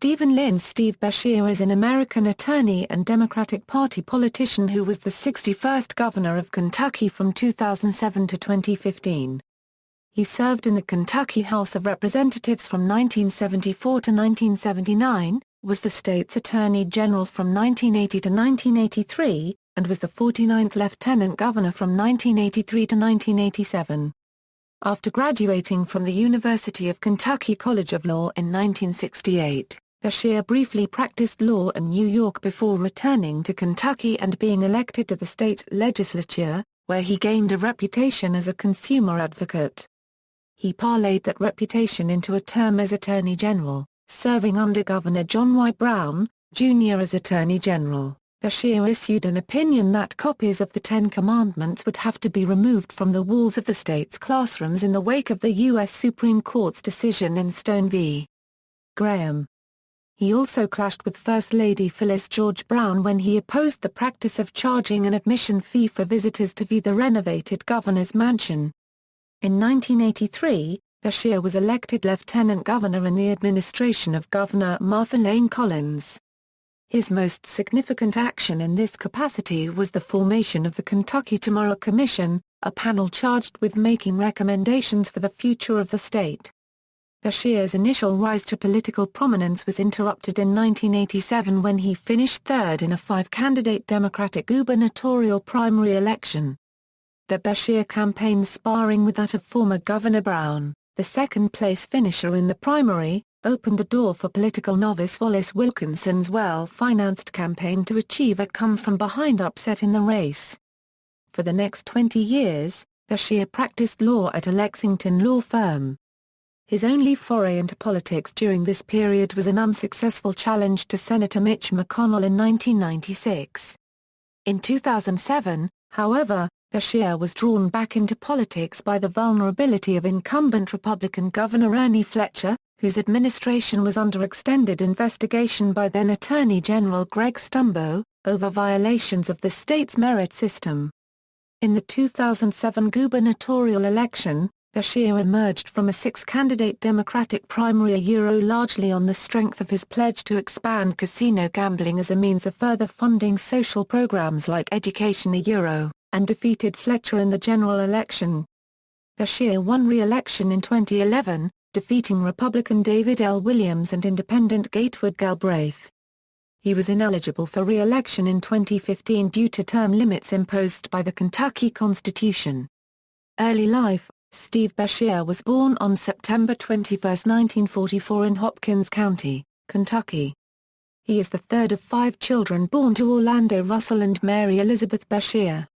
Stephen Lynn. Steve Beshear is an American attorney and Democratic Party politician who was the 61st governor of Kentucky from 2007 to 2015. He served in the Kentucky House of Representatives from 1974 to 1979, was the state's attorney general from 1980 to 1983, and was the 49th lieutenant governor from 1983 to 1987. After graduating from the University of Kentucky College of Law in 1968, Beshear briefly practiced law in New York before returning to Kentucky and being elected to the state legislature, where he gained a reputation as a consumer advocate. He parlayed that reputation into a term as Attorney General, serving under Governor John Y. Brown, Jr. as Attorney General. Beshear issued an opinion that copies of the Ten Commandments would have to be removed from the walls of the state's classrooms in the wake of the U.S. Supreme Court's decision in Stone v. Graham. He also clashed with First Lady Phyllis George Brown when he opposed the practice of charging an admission fee for visitors to view the renovated governor's mansion. In 1983, Beshear was elected lieutenant governor in the administration of Governor Martha Layne Collins. His most significant action in this capacity was the formation of the Kentucky Tomorrow Commission, a panel charged with making recommendations for the future of the state. Beshear's initial rise to political prominence was interrupted in 1987 when he finished third in a five-candidate Democratic gubernatorial primary election. The Beshear campaign, sparring with that of former Governor Brown, the second-place finisher in the primary, opened the door for political novice Wallace Wilkinson's well-financed campaign to achieve a come-from-behind upset in the race. For the next 20 years, Beshear practiced law at a Lexington law firm. His only foray into politics during this period was an unsuccessful challenge to Senator Mitch McConnell in 1996. In 2007, however, Beshear was drawn back into politics by the vulnerability of incumbent Republican Governor Ernie Fletcher, whose administration was under extended investigation by then Attorney General Greg Stumbo, over violations of the state's merit system. In the 2007 gubernatorial election, Beshear emerged from a six-candidate Democratic primary largely on the strength of his pledge to expand casino gambling as a means of further funding social programs like education and defeated Fletcher in the general election. Beshear won re-election in 2011, defeating Republican David L. Williams and Independent Gatewood Galbraith. He was ineligible for re-election in 2015 due to term limits imposed by the Kentucky Constitution. Early life: Steve Beshear was born on September 21, 1944 in Hopkins County, Kentucky. He is the third of five children born to Orlando Russell and Mary Elizabeth Beshear.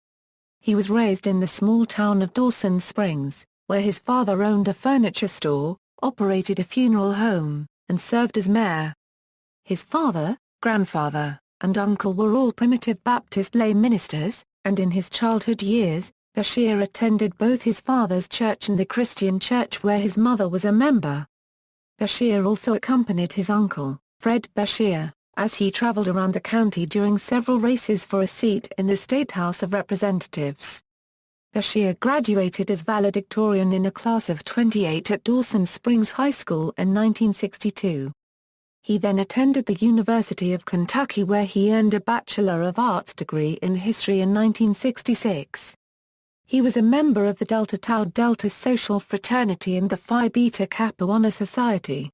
He was raised in the small town of Dawson Springs, where his father owned a furniture store, operated a funeral home, and served as mayor. His father, grandfather, and uncle were all Primitive Baptist lay ministers, and in his childhood years, Beshear attended both his father's church and the Christian church where his mother was a member. Beshear also accompanied his uncle, Fred Beshear, as he traveled around the county during several races for a seat in the State House of Representatives. Beshear graduated as valedictorian in a class of 28 at Dawson Springs High School in 1962. He then attended the University of Kentucky where he earned a Bachelor of Arts degree in history in 1966. He was a member of the Delta Tau Delta Social Fraternity and the Phi Beta Kappa Honor Society.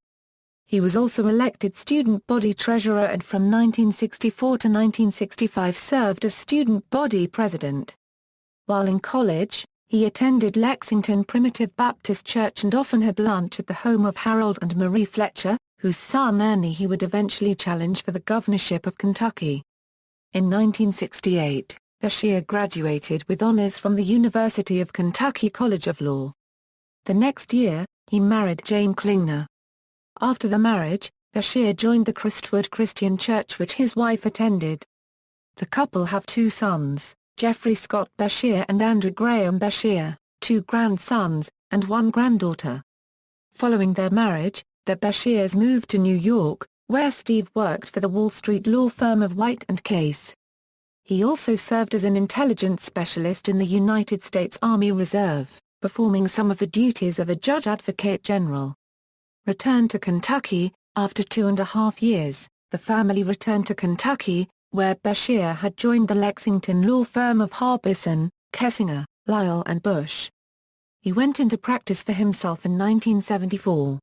He was also elected student body treasurer and from 1964 to 1965 served as student body president. While in college, he attended Lexington Primitive Baptist Church and often had lunch at the home of Harold and Marie Fletcher, whose son Ernie he would eventually challenge for the governorship of Kentucky. In 1968, Beshear graduated with honors from the University of Kentucky College of Law. The next year, he married Jane Klingner. After the marriage, Beshear joined the Crestwood Christian Church which his wife attended. The couple have two sons, Jeffrey Scott Beshear and Andrew Graham Beshear, two grandsons, and one granddaughter. Following their marriage, the Beshears moved to New York, where Steve worked for the Wall Street law firm of White and Case. He also served as an intelligence specialist in the United States Army Reserve, performing some of the duties of a judge advocate general. Returned to Kentucky, After 2.5 years, the family returned to Kentucky, where Beshear had joined the Lexington law firm of Harbison, Kessinger, Lyle and Bush. He went into practice for himself in 1974.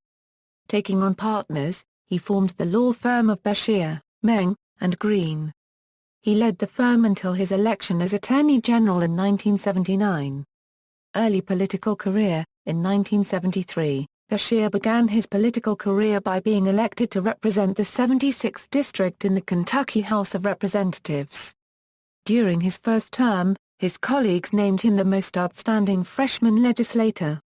Taking on partners, he formed the law firm of Beshear, Meng, and Green. He led the firm until his election as Attorney General in 1979. Early political career: in 1973, Beshear began his political career by being elected to represent the 76th District in the Kentucky House of Representatives. During his first term, his colleagues named him the most outstanding freshman legislator.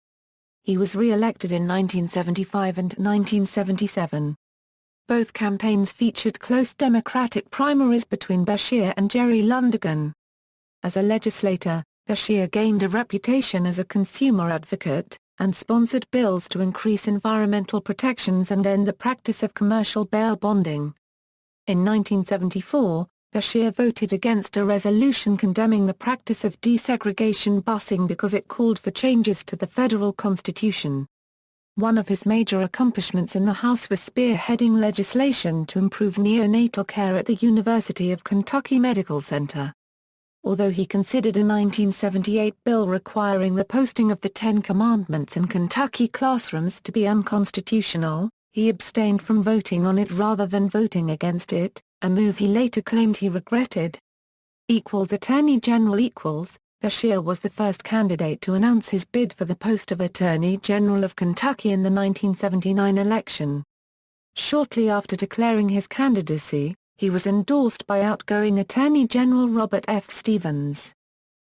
He was re-elected in 1975 and 1977. Both campaigns featured close Democratic primaries between Beshear and Jerry Lundigan. As a legislator, Beshear gained a reputation as a consumer advocate, and sponsored bills to increase environmental protections and end the practice of commercial bail bonding. In 1974, Beshear voted against a resolution condemning the practice of desegregation busing because it called for changes to the federal constitution. One of his major accomplishments in the House was spearheading legislation to improve neonatal care at the University of Kentucky Medical Center. Although he considered a 1978 bill requiring the posting of the Ten Commandments in Kentucky classrooms to be unconstitutional, he abstained from voting on it rather than voting against it, a move he later claimed he regretted. Attorney General Beshear was the first candidate to announce his bid for the post of Attorney General of Kentucky in the 1979 election. Shortly after declaring his candidacy, he was endorsed by outgoing Attorney General Robert F. Stevens.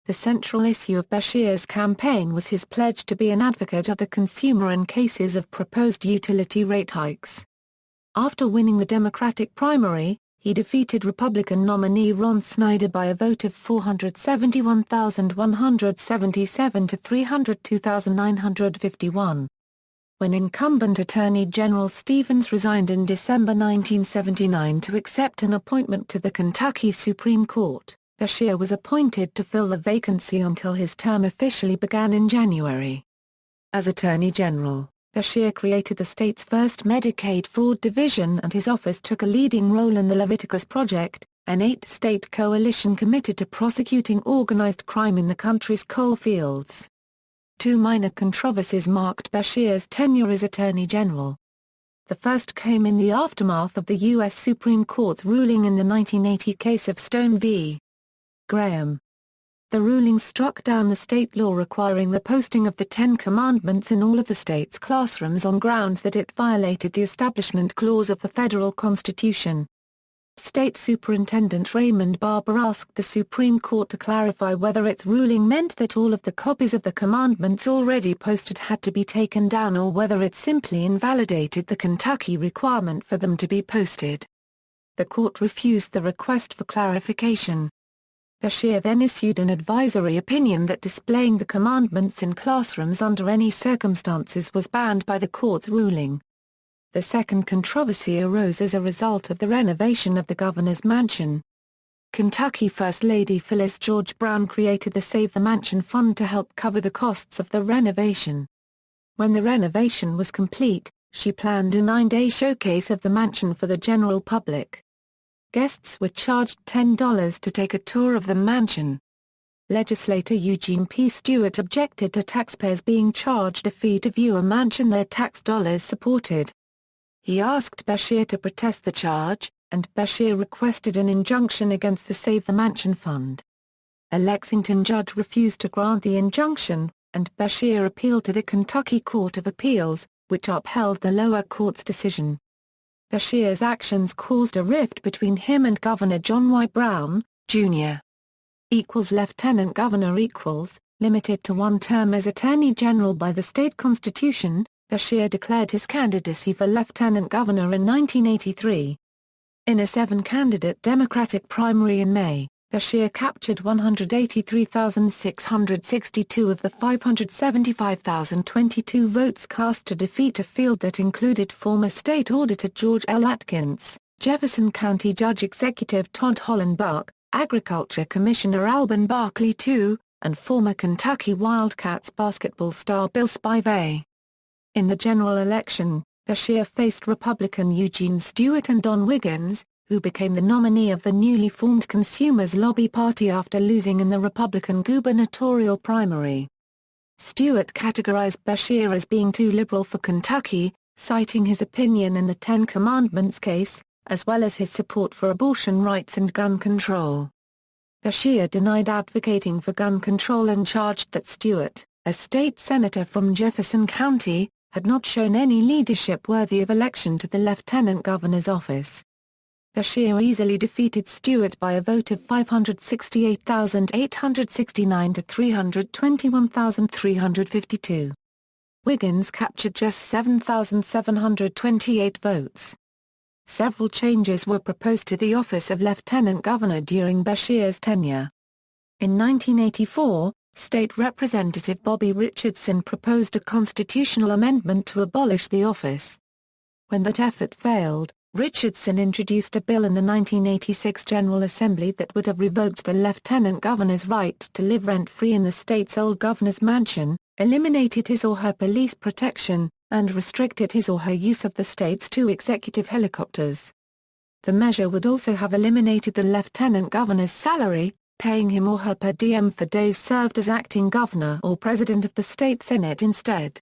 The central issue of Beshear's campaign was his pledge to be an advocate of the consumer in cases of proposed utility rate hikes. After winning the Democratic primary, he defeated Republican nominee Ron Snyder by a vote of 471,177 to 302,951. When incumbent Attorney General Stevens resigned in December 1979 to accept an appointment to the Kentucky Supreme Court, Beshear was appointed to fill the vacancy until his term officially began in January. As Attorney General, Beshear created the state's first Medicaid fraud division, and his office took a leading role in the Leviticus Project, an 8-state coalition committed to prosecuting organized crime in the country's coal fields. Two minor controversies marked Beshear's tenure as Attorney General. The first came in the aftermath of the U.S. Supreme Court's ruling in the 1980 case of Stone v. Graham. The ruling struck down the state law requiring the posting of the Ten Commandments in all of the state's classrooms on grounds that it violated the Establishment Clause of the federal Constitution. State Superintendent Raymond Barber asked the Supreme Court to clarify whether its ruling meant that all of the copies of the commandments already posted had to be taken down or whether it simply invalidated the Kentucky requirement for them to be posted. The court refused the request for clarification. Beshear then issued an advisory opinion that displaying the commandments in classrooms under any circumstances was banned by the court's ruling. The second controversy arose as a result of the renovation of the governor's mansion. Kentucky First Lady Phyllis George Brown created the Save the Mansion Fund to help cover the costs of the renovation. When the renovation was complete, she planned a 9-day showcase of the mansion for the general public. Guests were charged $10 to take a tour of the mansion. Legislator Eugene P. Stewart objected to taxpayers being charged a fee to view a mansion their tax dollars supported. He asked Beshear to protest the charge, and Beshear requested an injunction against the Save the Mansion Fund. A Lexington judge refused to grant the injunction, and Beshear appealed to the Kentucky Court of Appeals, which upheld the lower court's decision. Beshear's actions caused a rift between him and Governor John Y. Brown, Jr. Lieutenant Governor limited to one term as Attorney General by the state constitution, Beshear declared his candidacy for Lieutenant Governor in 1983. In a 7-candidate Democratic primary in May, Beshear captured 183,662 of the 575,022 votes cast to defeat a field that included former State Auditor George L. Atkins, Jefferson County Judge Executive Todd Hollenbach, Agriculture Commissioner Alban Barkley II, and former Kentucky Wildcats basketball star Bill Spivey. In the general election, Beshear faced Republican Eugene Stewart and Don Wiggins, who became the nominee of the newly formed Consumers Lobby Party after losing in the Republican gubernatorial primary. Stewart categorized Beshear as being too liberal for Kentucky, citing his opinion in the Ten Commandments case, as well as his support for abortion rights and gun control. Beshear denied advocating for gun control and charged that Stewart, a state senator from Jefferson County, had not shown any leadership worthy of election to the lieutenant governor's office. Beshear easily defeated Stewart by a vote of 568,869 to 321,352. Wiggins captured just 7,728 votes. Several changes were proposed to the office of lieutenant governor during Beshear's tenure. In 1984, State Representative Bobby Richardson proposed a constitutional amendment to abolish the office. When that effort failed, Richardson introduced a bill in the 1986 General Assembly that would have revoked the lieutenant governor's right to live rent-free in the state's old governor's mansion, eliminated his or her police protection, and restricted his or her use of the state's 2 executive helicopters. The measure would also have eliminated the lieutenant governor's salary, paying him or her per diem for days served as acting governor or president of the state senate instead.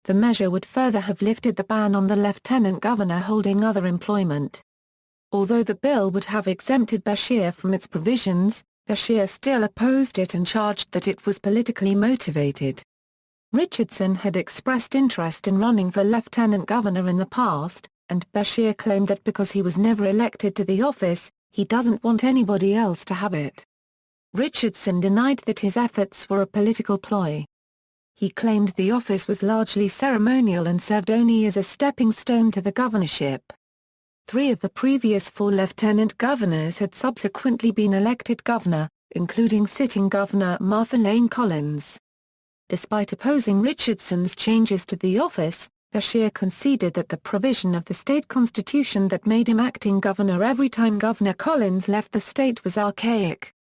The measure would further have lifted the ban on the lieutenant governor holding other employment. Although the bill would have exempted Beshear from its provisions, Beshear still opposed it and charged that it was politically motivated. Richardson had expressed interest in running for lieutenant governor in the past, and Beshear claimed that because he was never elected to the office, he doesn't want anybody else to have it. Richardson denied that his efforts were a political ploy. He claimed the office was largely ceremonial and served only as a stepping stone to the governorship. 3 of the previous 4 lieutenant governors had subsequently been elected governor, including sitting Governor Martha Layne Collins. Despite opposing Richardson's changes to the office, Beshear conceded that the provision of the state constitution that made him acting governor every time Governor Collins left the state was archaic.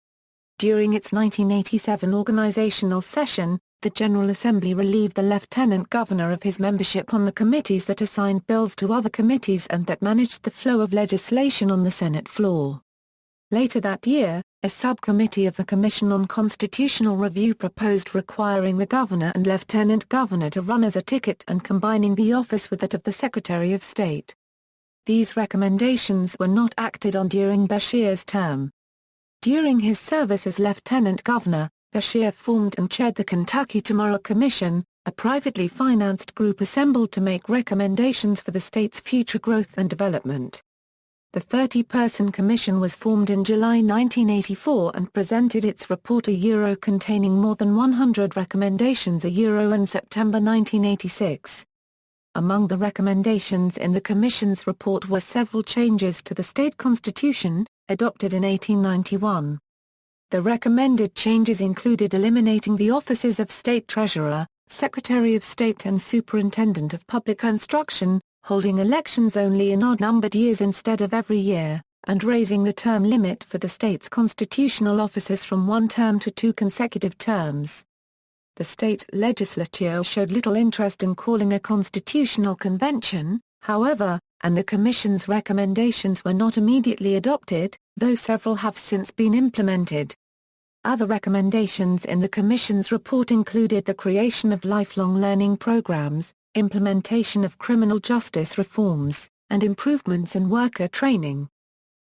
During its 1987 organizational session, the General Assembly relieved the lieutenant governor of his membership on the committees that assigned bills to other committees and that managed the flow of legislation on the Senate floor. Later that year, a subcommittee of the Commission on Constitutional Review proposed requiring the governor and lieutenant governor to run as a ticket and combining the office with that of the Secretary of State. These recommendations were not acted on during Beshear's term. During his service as lieutenant governor, Beshear formed and chaired the Kentucky Tomorrow Commission, a privately financed group assembled to make recommendations for the state's future growth and development. The 30-person commission was formed in July 1984 and presented its report containing more than 100 recommendations in September 1986. Among the recommendations in the Commission's report were several changes to the state constitution, adopted in 1891. The recommended changes included eliminating the offices of State Treasurer, Secretary of State and Superintendent of Public Instruction, holding elections only in odd-numbered years instead of every year, and raising the term limit for the state's constitutional officers from 1 term to 2 consecutive terms. The state legislature showed little interest in calling a constitutional convention, however, and the Commission's recommendations were not immediately adopted, though several have since been implemented. Other recommendations in the Commission's report included the creation of lifelong learning programs, implementation of criminal justice reforms, and improvements in worker training.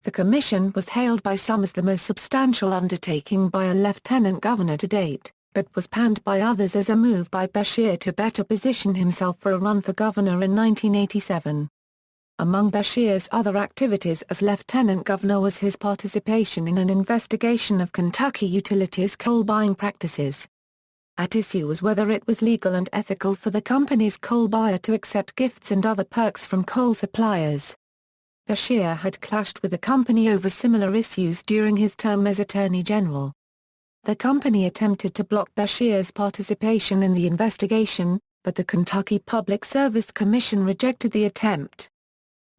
The Commission was hailed by some as the most substantial undertaking by a lieutenant governor to date, but was panned by others as a move by Beshear to better position himself for a run for governor in 1987. Among Beshear's other activities as lieutenant governor was his participation in an investigation of Kentucky Utilities' coal buying practices. At issue was whether it was legal and ethical for the company's coal buyer to accept gifts and other perks from coal suppliers. Beshear had clashed with the company over similar issues during his term as Attorney General. The company attempted to block Beshear's participation in the investigation, but the Kentucky Public Service Commission rejected the attempt.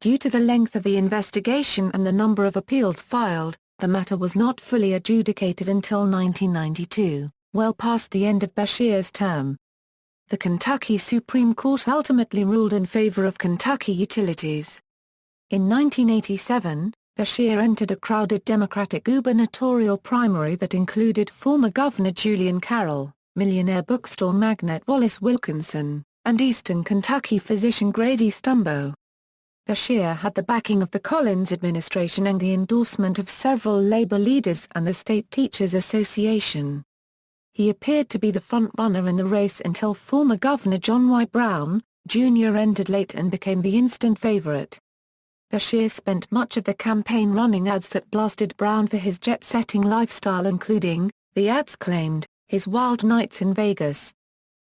Due to the length of the investigation and the number of appeals filed, the matter was not fully adjudicated until 1992, well past the end of Beshear's term. the Kentucky Supreme Court ultimately ruled in favor of Kentucky Utilities. In 1987, Beshear entered a crowded Democratic gubernatorial primary that included former Governor Julian Carroll, millionaire bookstore magnate Wallace Wilkinson, and Eastern Kentucky physician Grady Stumbo. Beshear had the backing of the Collins administration and the endorsement of several labor leaders and the State Teachers Association. He appeared to be the front-runner in the race until former Governor John Y. Brown, Jr. entered late and became the instant favorite. Beshear spent much of the campaign running ads that blasted Brown for his jet-setting lifestyle, including, the ads claimed, his wild nights in Vegas.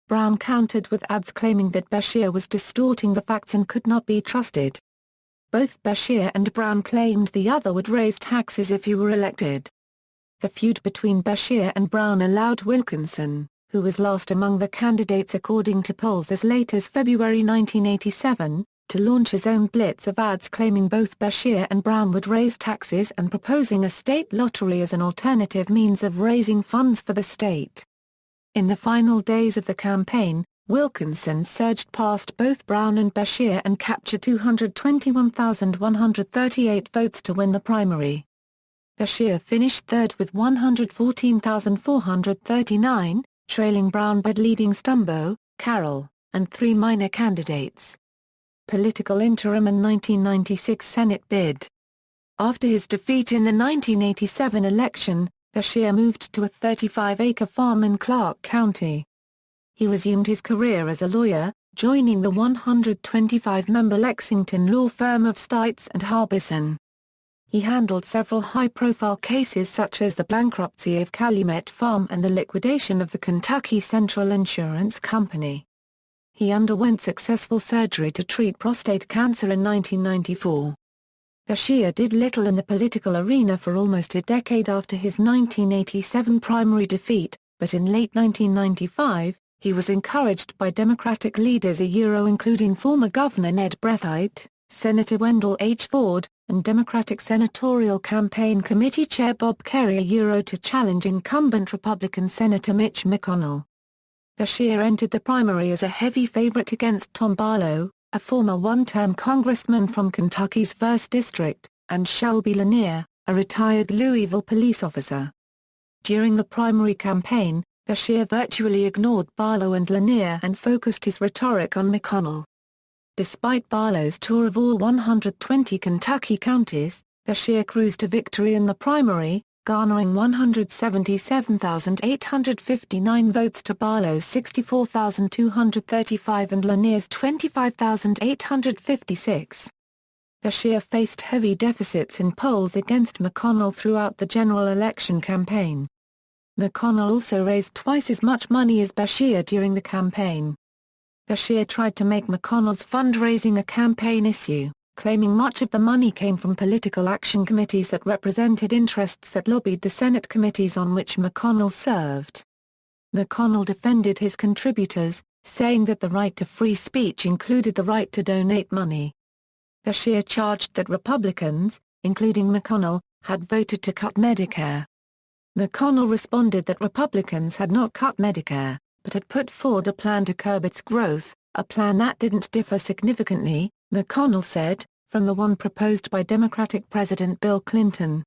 Brown countered with ads claiming that Beshear was distorting the facts and could not be trusted. Both Beshear and Brown claimed the other would raise taxes if he were elected. The feud between Beshear and Brown allowed Wilkinson, who was last among the candidates according to polls as late as February 1987, to launch his own blitz of ads claiming both Beshear and Brown would raise taxes and proposing a state lottery as an alternative means of raising funds for the state. In the final days of the campaign, Wilkinson surged past both Brown and Beshear and captured 221,138 votes to win the primary. Beshear finished third with 114,439, trailing Brown but leading Stumbo, Carroll, and three minor candidates. Political interim and 1996 Senate bid. After his defeat in the 1987 election, Beshear moved to a 35-acre farm in Clark County. He resumed his career as a lawyer, joining the 125-member Lexington law firm of Stites and Harbison. He handled several high-profile cases such as the bankruptcy of Calumet Farm and the liquidation of the Kentucky Central Insurance Company. He underwent successful surgery to treat prostate cancer in 1994. Beshear did little in the political arena for almost a decade after his 1987 primary defeat, but in late 1995, he was encouraged by Democratic leaders including former Governor Ned Breathitt, Senator Wendell H. Ford, and Democratic Senatorial Campaign Committee Chair Bob Kerrey to challenge incumbent Republican Senator Mitch McConnell. Beshear entered the primary as a heavy favorite against Tom Barlow, a former one-term congressman from Kentucky's 1st District, and Shelby Lanier, a retired Louisville police officer. During the primary campaign, Beshear virtually ignored Barlow and Lanier and focused his rhetoric on McConnell. Despite Barlow's tour of all 120 Kentucky counties, Beshear cruised to victory in the primary, garnering 177,859 votes to Barlow's 64,235 and Lanier's 25,856. Beshear faced heavy deficits in polls against McConnell throughout the general election campaign. McConnell also raised twice as much money as Beshear during the campaign. Beshear tried to make McConnell's fundraising a campaign issue, claiming much of the money came from political action committees that represented interests that lobbied the Senate committees on which McConnell served. McConnell defended his contributors, saying that the right to free speech included the right to donate money. Beshear charged that Republicans, including McConnell, had voted to cut Medicare. McConnell responded that Republicans had not cut Medicare, but had put forward a plan to curb its growth, a plan that didn't differ significantly, McConnell said, from the one proposed by Democratic President Bill Clinton.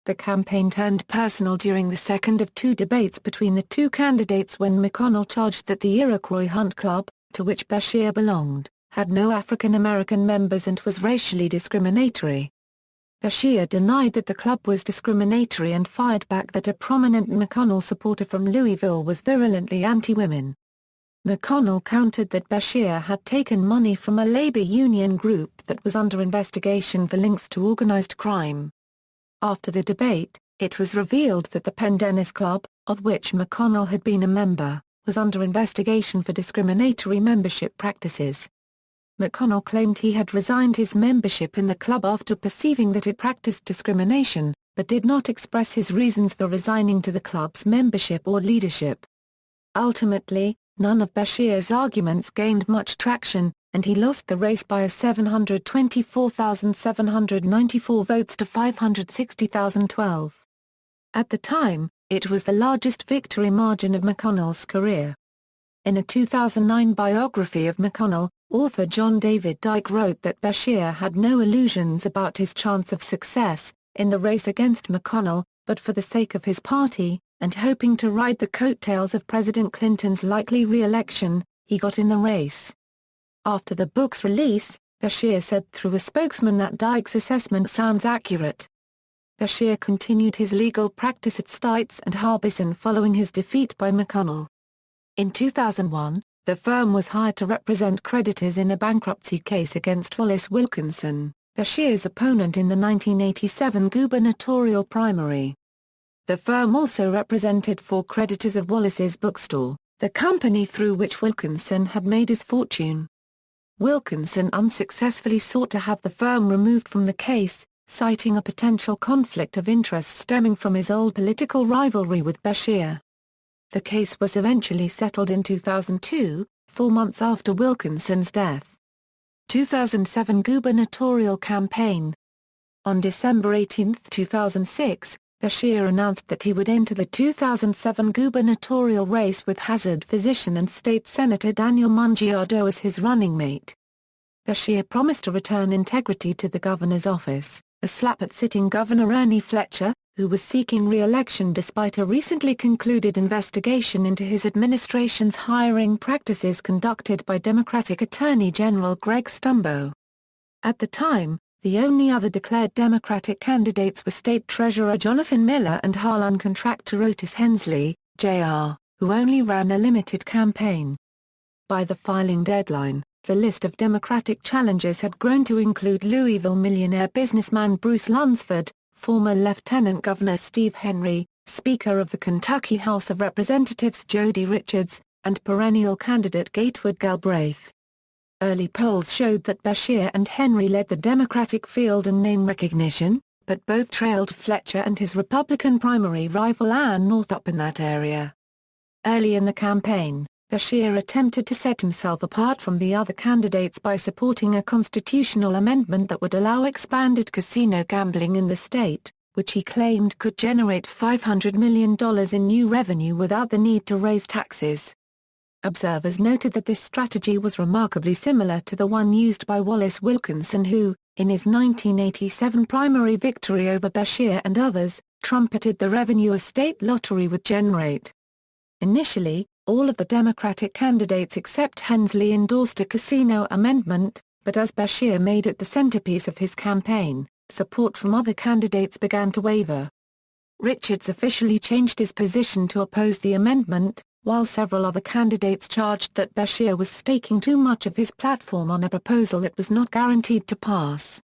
The campaign turned personal during the second of two debates between the two candidates when McConnell charged that the Iroquois Hunt Club, to which Beshear belonged, had no African American members and was racially discriminatory. Beshear denied that the club was discriminatory and fired back that a prominent McConnell supporter from Louisville was virulently anti-women. McConnell countered that Beshear had taken money from a labor union group that was under investigation for links to organized crime. After the debate, it was revealed that the Penn Dennis Club, of which McConnell had been a member, was under investigation for discriminatory membership practices. McConnell claimed he had resigned his membership in the club after perceiving that it practiced discrimination, but did not express his reasons for resigning to the club's membership or leadership. Ultimately, none of Beshear's arguments gained much traction, and he lost the race by a 724,794 votes to 560,012. At the time, it was the largest victory margin of McConnell's career. In a 2009 biography of McConnell, author John David Dyke wrote that Beshear had no illusions about his chance of success in the race against McConnell, but for the sake of his party, and hoping to ride the coattails of President Clinton's likely re-election, he got in the race. After the book's release, Beshear said through a spokesman that Dyke's assessment sounds accurate. Beshear continued his legal practice at Stites and Harbison following his defeat by McConnell. In 2001, the firm was hired to represent creditors in a bankruptcy case against Wallace Wilkinson, Beshear's opponent in the 1987 gubernatorial primary. The firm also represented 4 creditors of Wallace's bookstore, the company through which Wilkinson had made his fortune. Wilkinson unsuccessfully sought to have the firm removed from the case, citing a potential conflict of interest stemming from his old political rivalry with Beshear. The case was eventually settled in 2002, 4 months after Wilkinson's death. 2007 Gubernatorial Campaign. On December 18, 2006, Beshear announced that he would enter the 2007 gubernatorial race with Hazard physician and State Senator Daniel Mungiardo as his running mate. Beshear promised to return integrity to the governor's office, a slap at sitting Governor Ernie Fletcher, who was seeking re-election despite a recently concluded investigation into his administration's hiring practices conducted by Democratic Attorney General Greg Stumbo. At the time, the only other declared Democratic candidates were State Treasurer Jonathan Miller and Harlan contractor Otis Hensley, Jr., who only ran a limited campaign. By the filing deadline, the list of Democratic challengers had grown to include Louisville millionaire businessman Bruce Lunsford, former Lieutenant Governor Steve Henry, Speaker of the Kentucky House of Representatives Jody Richards, and perennial candidate Gatewood Galbraith. Early polls showed that Beshear and Henry led the Democratic field in name recognition, but both trailed Fletcher and his Republican primary rival Ann Northup in that area. Early in the campaign, Beshear attempted to set himself apart from the other candidates by supporting a constitutional amendment that would allow expanded casino gambling in the state, which he claimed could generate $500 million in new revenue without the need to raise taxes. Observers noted that this strategy was remarkably similar to the one used by Wallace Wilkinson who, in his 1987 primary victory over Beshear and others, trumpeted the revenue a state lottery would generate. Initially, all of the Democratic candidates except Hensley endorsed a casino amendment, but as Beshear made it the centerpiece of his campaign, support from other candidates began to waver. Richards officially changed his position to oppose the amendment, while several other candidates charged that Beshear was staking too much of his platform on a proposal that was not guaranteed to pass.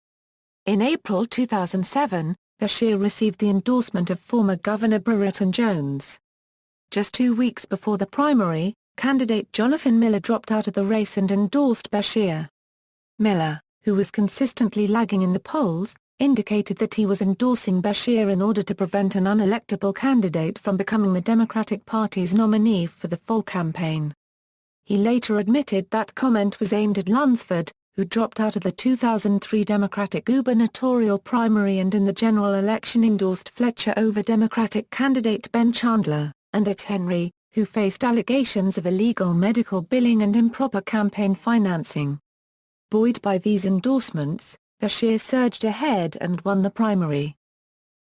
In April 2007, Beshear received the endorsement of former Governor Brereton Jones. Just 2 weeks before the primary, candidate Jonathan Miller dropped out of the race and endorsed Beshear. Miller, who was consistently lagging in the polls, indicated that he was endorsing Beshear in order to prevent an unelectable candidate from becoming the Democratic Party's nominee for the fall campaign. He later admitted that comment was aimed at Lunsford, who dropped out of the 2003 Democratic gubernatorial primary and in the general election endorsed Fletcher over Democratic candidate Ben Chandler, and at Henry, who faced allegations of illegal medical billing and improper campaign financing. Buoyed by these endorsements, Beshear surged ahead and won the primary.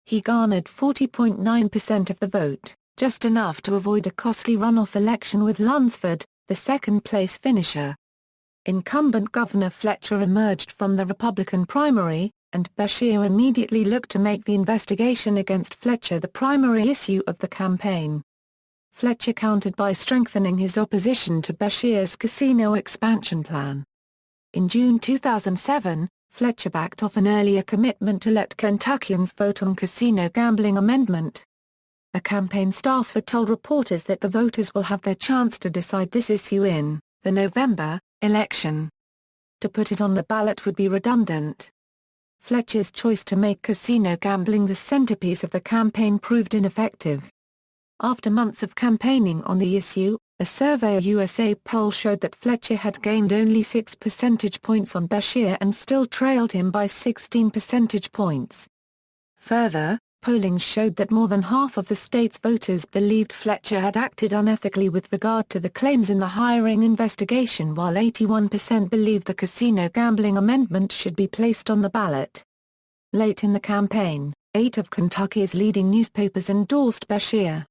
He garnered 40.9% of the vote, just enough to avoid a costly runoff election with Lunsford, the second-place finisher. Incumbent Governor Fletcher emerged from the Republican primary, and Beshear immediately looked to make the investigation against Fletcher the primary issue of the campaign. Fletcher countered by strengthening his opposition to Beshear's casino expansion plan. In June 2007, Fletcher backed off an earlier commitment to let Kentuckians vote on casino gambling amendment. A campaign staffer told reporters that the voters will have their chance to decide this issue in the November election. To put it on the ballot would be redundant. Fletcher's choice to make casino gambling the centerpiece of the campaign proved ineffective. After months of campaigning on the issue, a Survey USA poll showed that Fletcher had gained only 6 percentage points on Beshear and still trailed him by 16 percentage points. Further, Polling showed that more than half of the state's voters believed Fletcher had acted unethically with regard to the claims in the hiring investigation, while 81% believed the casino gambling amendment should be placed on the ballot. Late in the campaign, 8 of Kentucky's leading newspapers endorsed Beshear.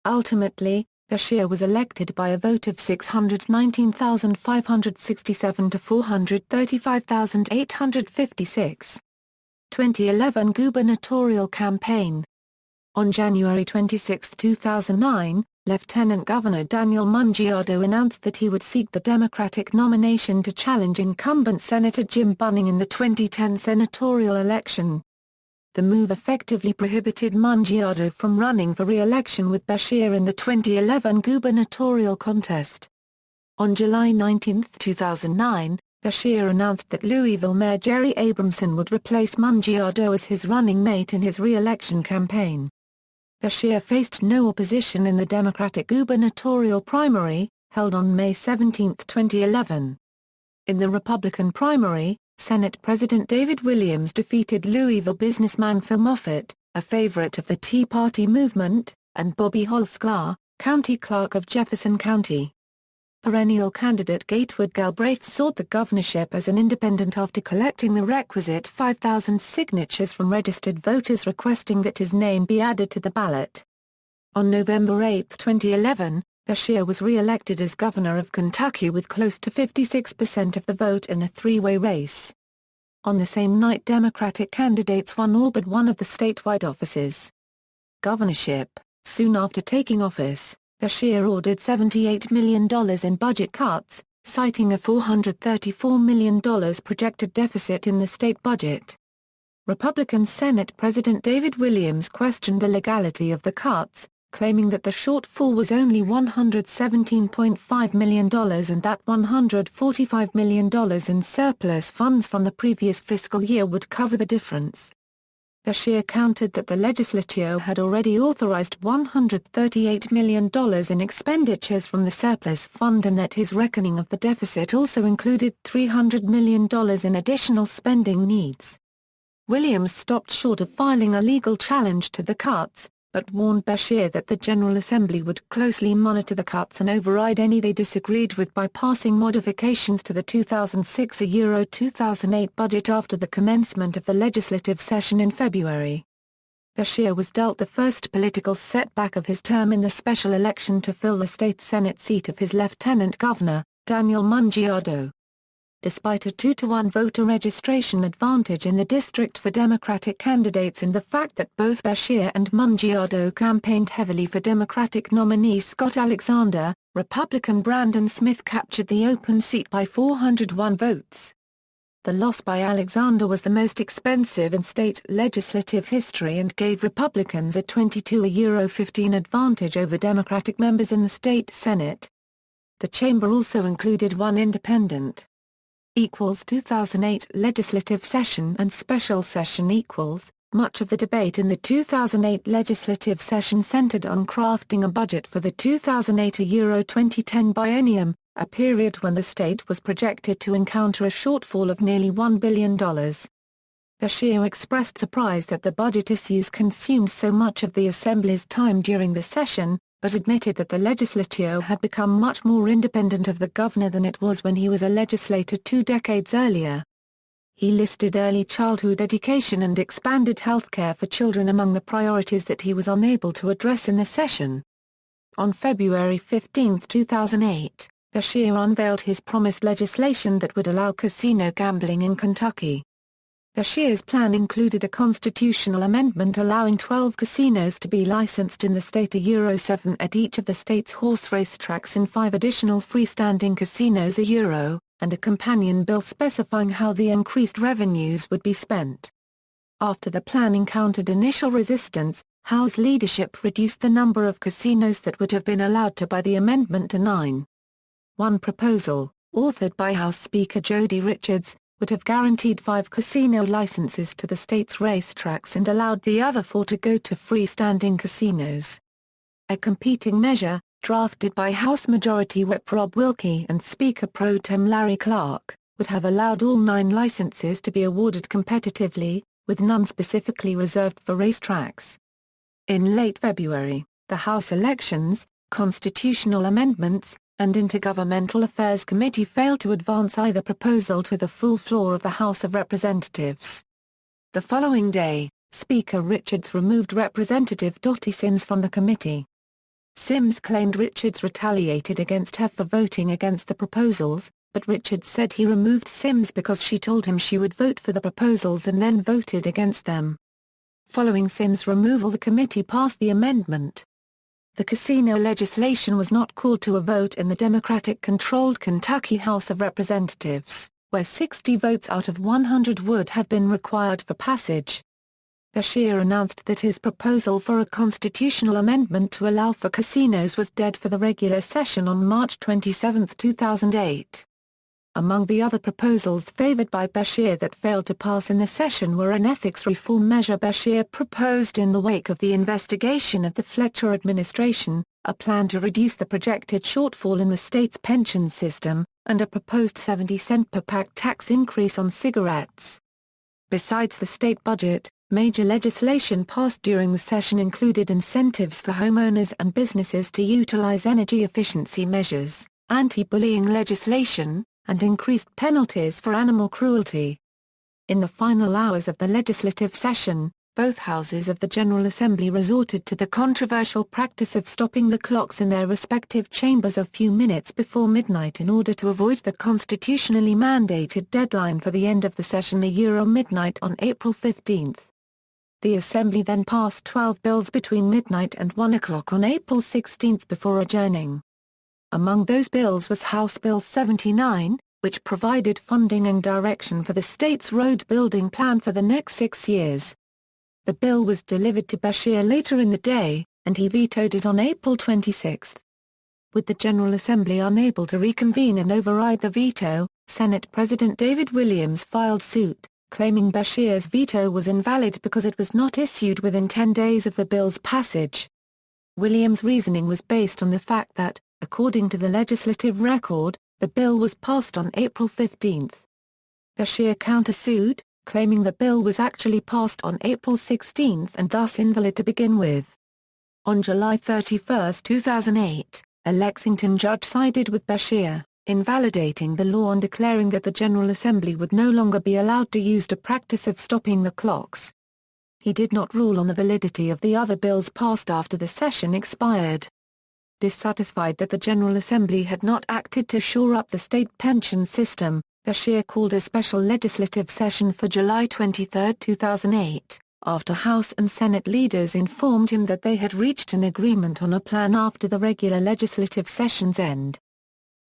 Ultimately, Beshear was elected by a vote of 619,567 to 435,856. 2011 Gubernatorial Campaign. On January 26, 2009, Lieutenant Governor Daniel Mungiardo announced that he would seek the Democratic nomination to challenge incumbent Senator Jim Bunning in the 2010 senatorial election. The move effectively prohibited Mungiardo from running for re-election with Beshear in the 2011 Gubernatorial Contest. On July 19, 2009, Beshear announced that Louisville Mayor Jerry Abramson would replace Mungiardo as his running mate in his re-election campaign. Beshear faced no opposition in the Democratic gubernatorial primary, held on May 17, 2011. In the Republican primary, Senate President David Williams defeated Louisville businessman Phil Moffitt, a favorite of the Tea Party movement, and Bobby Holzclaw, county clerk of Jefferson County. Perennial candidate Gatewood Galbraith sought the governorship as an independent after collecting the requisite 5,000 signatures from registered voters requesting that his name be added to the ballot. On November 8, 2011, Beshear was re-elected as governor of Kentucky with close to 56% of the vote in a three-way race. On the same night, Democratic candidates won all but one of the statewide offices. Governorship. Soon after taking office, Beshear ordered $78 million in budget cuts, citing a $434 million projected deficit in the state budget. Republican Senate President David Williams questioned the legality of the cuts, claiming that the shortfall was only $117.5 million and that $145 million in surplus funds from the previous fiscal year would cover the difference. Beshear countered that the legislature had already authorized $138 million in expenditures from the surplus fund and that his reckoning of the deficit also included $300 million in additional spending needs. Williams stopped short of filing a legal challenge to the cuts, but warned Beshear that the General Assembly would closely monitor the cuts and override any they disagreed with by passing modifications to the 2006-2008 budget after the commencement of the legislative session in February. Beshear was dealt the first political setback of his term in the special election to fill the state Senate seat of his lieutenant governor, Daniel Mungiardo. Despite a 2-to-1 voter registration advantage in the district for Democratic candidates and the fact that both Beshear and Mungiardo campaigned heavily for Democratic nominee Scott Alexander, Republican Brandon Smith captured the open seat by 401 votes. The loss by Alexander was the most expensive in state legislative history and gave Republicans a 22-15 advantage over Democratic members in the state Senate. The chamber also included one independent. 2008 legislative session and special session. Much of the debate in the 2008 legislative session centered on crafting a budget for the 2008-2010 biennium, a period when the state was projected to encounter a shortfall of nearly $1 billion. Beshear expressed surprise that the budget issues consumed so much of the Assembly's time during the session, but admitted that the legislature had become much more independent of the governor than it was when he was a legislator 2 decades earlier. He listed early childhood education and expanded health care for children among the priorities that he was unable to address in the session. On February 15, 2008, Beshear unveiled his promised legislation that would allow casino gambling in Kentucky. Beshear's plan included a constitutional amendment allowing 12 casinos to be licensed in the state, €7 at each of the state's horse race tracks and 5 additional freestanding casinos, and a companion bill specifying how the increased revenues would be spent. After the plan encountered initial resistance, House leadership reduced the number of casinos that would have been allowed to by the amendment to 9. One proposal, authored by House Speaker Jody Richards, would have guaranteed 5 casino licenses to the state's racetracks and allowed the other 4 to go to freestanding casinos. A competing measure, drafted by House Majority Whip Rob Wilkie and Speaker Pro Tem Larry Clark, would have allowed all 9 licenses to be awarded competitively, with none specifically reserved for racetracks. In late February, the House elections, constitutional amendments, and Intergovernmental Affairs Committee failed to advance either proposal to the full floor of the House of Representatives. The following day, Speaker Richards removed Representative Dottie Sims from the committee. Sims claimed Richards retaliated against her for voting against the proposals, but Richards said he removed Sims because she told him she would vote for the proposals and then voted against them. Following Sims' removal, the committee passed the amendment. The casino legislation was not called to a vote in the Democratic-controlled Kentucky House of Representatives, where 60 votes out of 100 would have been required for passage. Beshear announced that his proposal for a constitutional amendment to allow for casinos was dead for the regular session on March 27, 2008. Among the other proposals favored by Beshear that failed to pass in the session were an ethics reform measure Beshear proposed in the wake of the investigation of the Fletcher administration, a plan to reduce the projected shortfall in the state's pension system, and a proposed 70-cent per pack tax increase on cigarettes. Besides the state budget, major legislation passed during the session included incentives for homeowners and businesses to utilize energy efficiency measures, anti-bullying legislation, and increased penalties for animal cruelty. In the final hours of the legislative session, both houses of the General Assembly resorted to the controversial practice of stopping the clocks in their respective chambers a few minutes before midnight in order to avoid the constitutionally mandated deadline for the end of the session midnight on April 15. The Assembly then passed 12 bills between midnight and 1 o'clock on April 16 before adjourning. Among those bills was House Bill 79, which provided funding and direction for the state's road building plan for the next 6 years. The bill was delivered to Beshear later in the day, and he vetoed it on April 26. With the General Assembly unable to reconvene and override the veto, Senate President David Williams filed suit, claiming Beshear's veto was invalid because it was not issued within 10 days of the bill's passage. Williams' reasoning was based on the fact that, according to the legislative record, the bill was passed on April 15. Beshear countersued, claiming the bill was actually passed on April 16 and thus invalid to begin with. On July 31, 2008, a Lexington judge sided with Beshear, invalidating the law and declaring that the General Assembly would no longer be allowed to use the practice of stopping the clocks. He did not rule on the validity of the other bills passed after the session expired. Dissatisfied that the General Assembly had not acted to shore up the state pension system, Beshear called a special legislative session for July 23, 2008, after House and Senate leaders informed him that they had reached an agreement on a plan after the regular legislative session's end.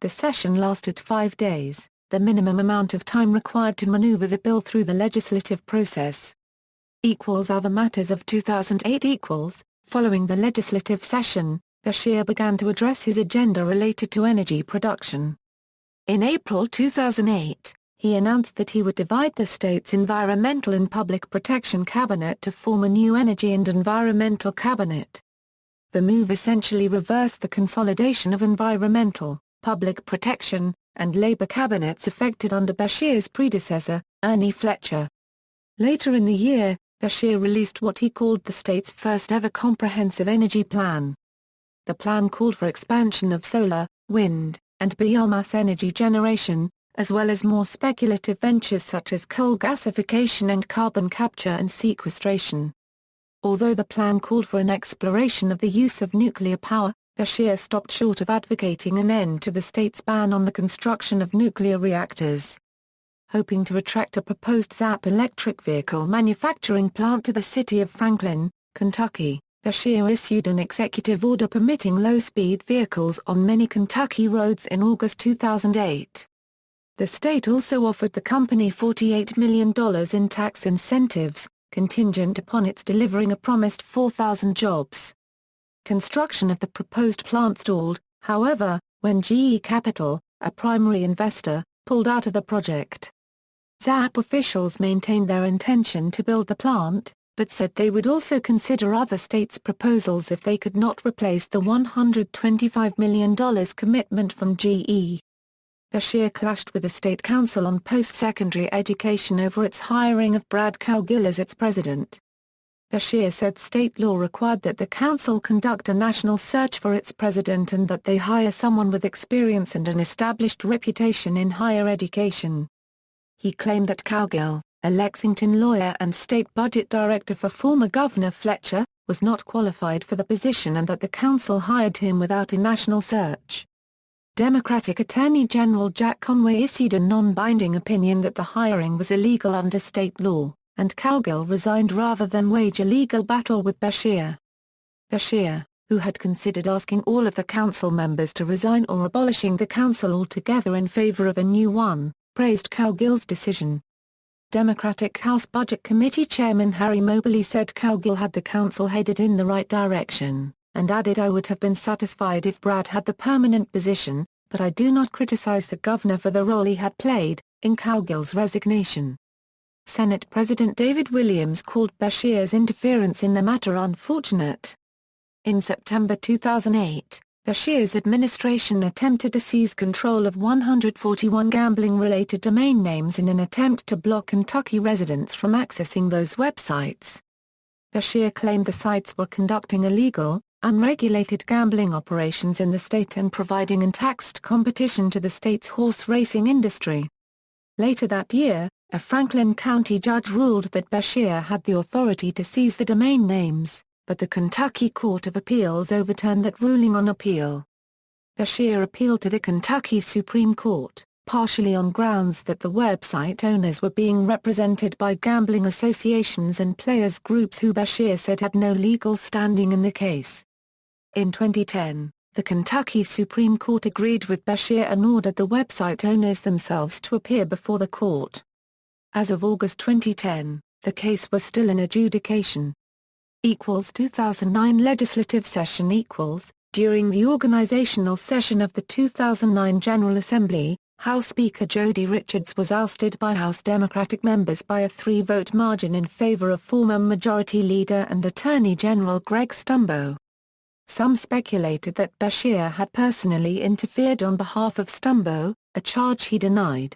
The session lasted 5 days, the minimum amount of time required to maneuver the bill through the legislative process. Other matters of 2008 Following the legislative session, Beshear began to address his agenda related to energy production. In April 2008, he announced that he would divide the state's Environmental and Public Protection Cabinet to form a new Energy and Environmental Cabinet. The move essentially reversed the consolidation of Environmental, Public Protection, and Labor cabinets affected under Beshear's predecessor, Ernie Fletcher. Later in the year, Beshear released what he called the state's first-ever comprehensive energy plan. The plan called for expansion of solar, wind, and biomass energy generation, as well as more speculative ventures such as coal gasification and carbon capture and sequestration. Although the plan called for an exploration of the use of nuclear power, Beshear stopped short of advocating an end to the state's ban on the construction of nuclear reactors. Hoping to attract a proposed ZAP electric vehicle manufacturing plant to the city of Franklin, Kentucky, Beshear issued an executive order permitting low-speed vehicles on many Kentucky roads in August 2008. The state also offered the company $48 million in tax incentives, contingent upon its delivering a promised 4,000 jobs. Construction of the proposed plant stalled, however, when GE Capital, a primary investor, pulled out of the project. ZAP officials maintained their intention to build the plant, but said they would also consider other states' proposals if they could not replace the $125 million commitment from GE. Beshear clashed with the State Council on Post-Secondary Education over its hiring of Brad Cowgill as its president. Beshear said state law required that the council conduct a national search for its president and that they hire someone with experience and an established reputation in higher education. He claimed that Cowgill, a Lexington lawyer and state budget director for former Governor Fletcher, was not qualified for the position and that the council hired him without a national search. Democratic Attorney General Jack Conway issued a non-binding opinion that the hiring was illegal under state law, and Cowgill resigned rather than wage a legal battle with Beshear. Beshear, who had considered asking all of the council members to resign or abolishing the council altogether in favor of a new one, praised Cowgill's decision. Democratic House Budget Committee Chairman Harry Mobley said Cowgill had the council headed in the right direction, and added, "I would have been satisfied if Brad had the permanent position, but I do not criticize the governor for the role he had played in Cowgill's resignation." Senate President David Williams called Beshear's interference in the matter unfortunate. In September 2008, Beshear's administration attempted to seize control of 141 gambling-related domain names in an attempt to block Kentucky residents from accessing those websites. Beshear claimed the sites were conducting illegal, unregulated gambling operations in the state and providing untaxed competition to the state's horse racing industry. Later that year, a Franklin County judge ruled that Beshear had the authority to seize the domain names, but the Kentucky Court of Appeals overturned that ruling on appeal. Beshear appealed to the Kentucky Supreme Court, partially on grounds that the website owners were being represented by gambling associations and players groups who Beshear said had no legal standing in the case. In 2010, the Kentucky Supreme Court agreed with Beshear and ordered the website owners themselves to appear before the court. As of August 2010, the case was still in adjudication. 2009 legislative session during the organizational session of the 2009 General Assembly, House Speaker Jody Richards was ousted by House Democratic members by a 3-vote margin in favor of former Majority Leader and Attorney General Greg Stumbo. Some speculated that Beshear had personally interfered on behalf of Stumbo, a charge he denied.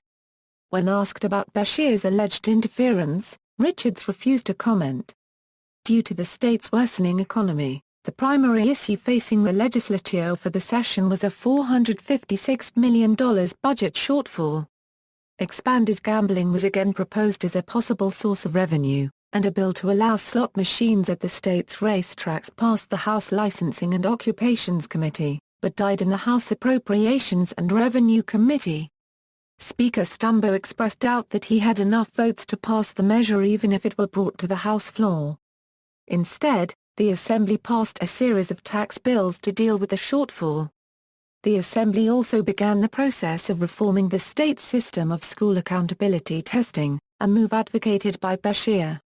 When asked about Beshear's alleged interference, Richards refused to comment. Due to the state's worsening economy, the primary issue facing the legislature for the session was a $456 million budget shortfall. Expanded gambling was again proposed as a possible source of revenue, and a bill to allow slot machines at the state's racetracks passed the House Licensing and Occupations Committee, but died in the House Appropriations and Revenue Committee. Speaker Stumbo expressed doubt that he had enough votes to pass the measure even if it were brought to the House floor. Instead, the Assembly passed a series of tax bills to deal with the shortfall. The Assembly also began the process of reforming the state's system of school accountability testing, a move advocated by Beshear.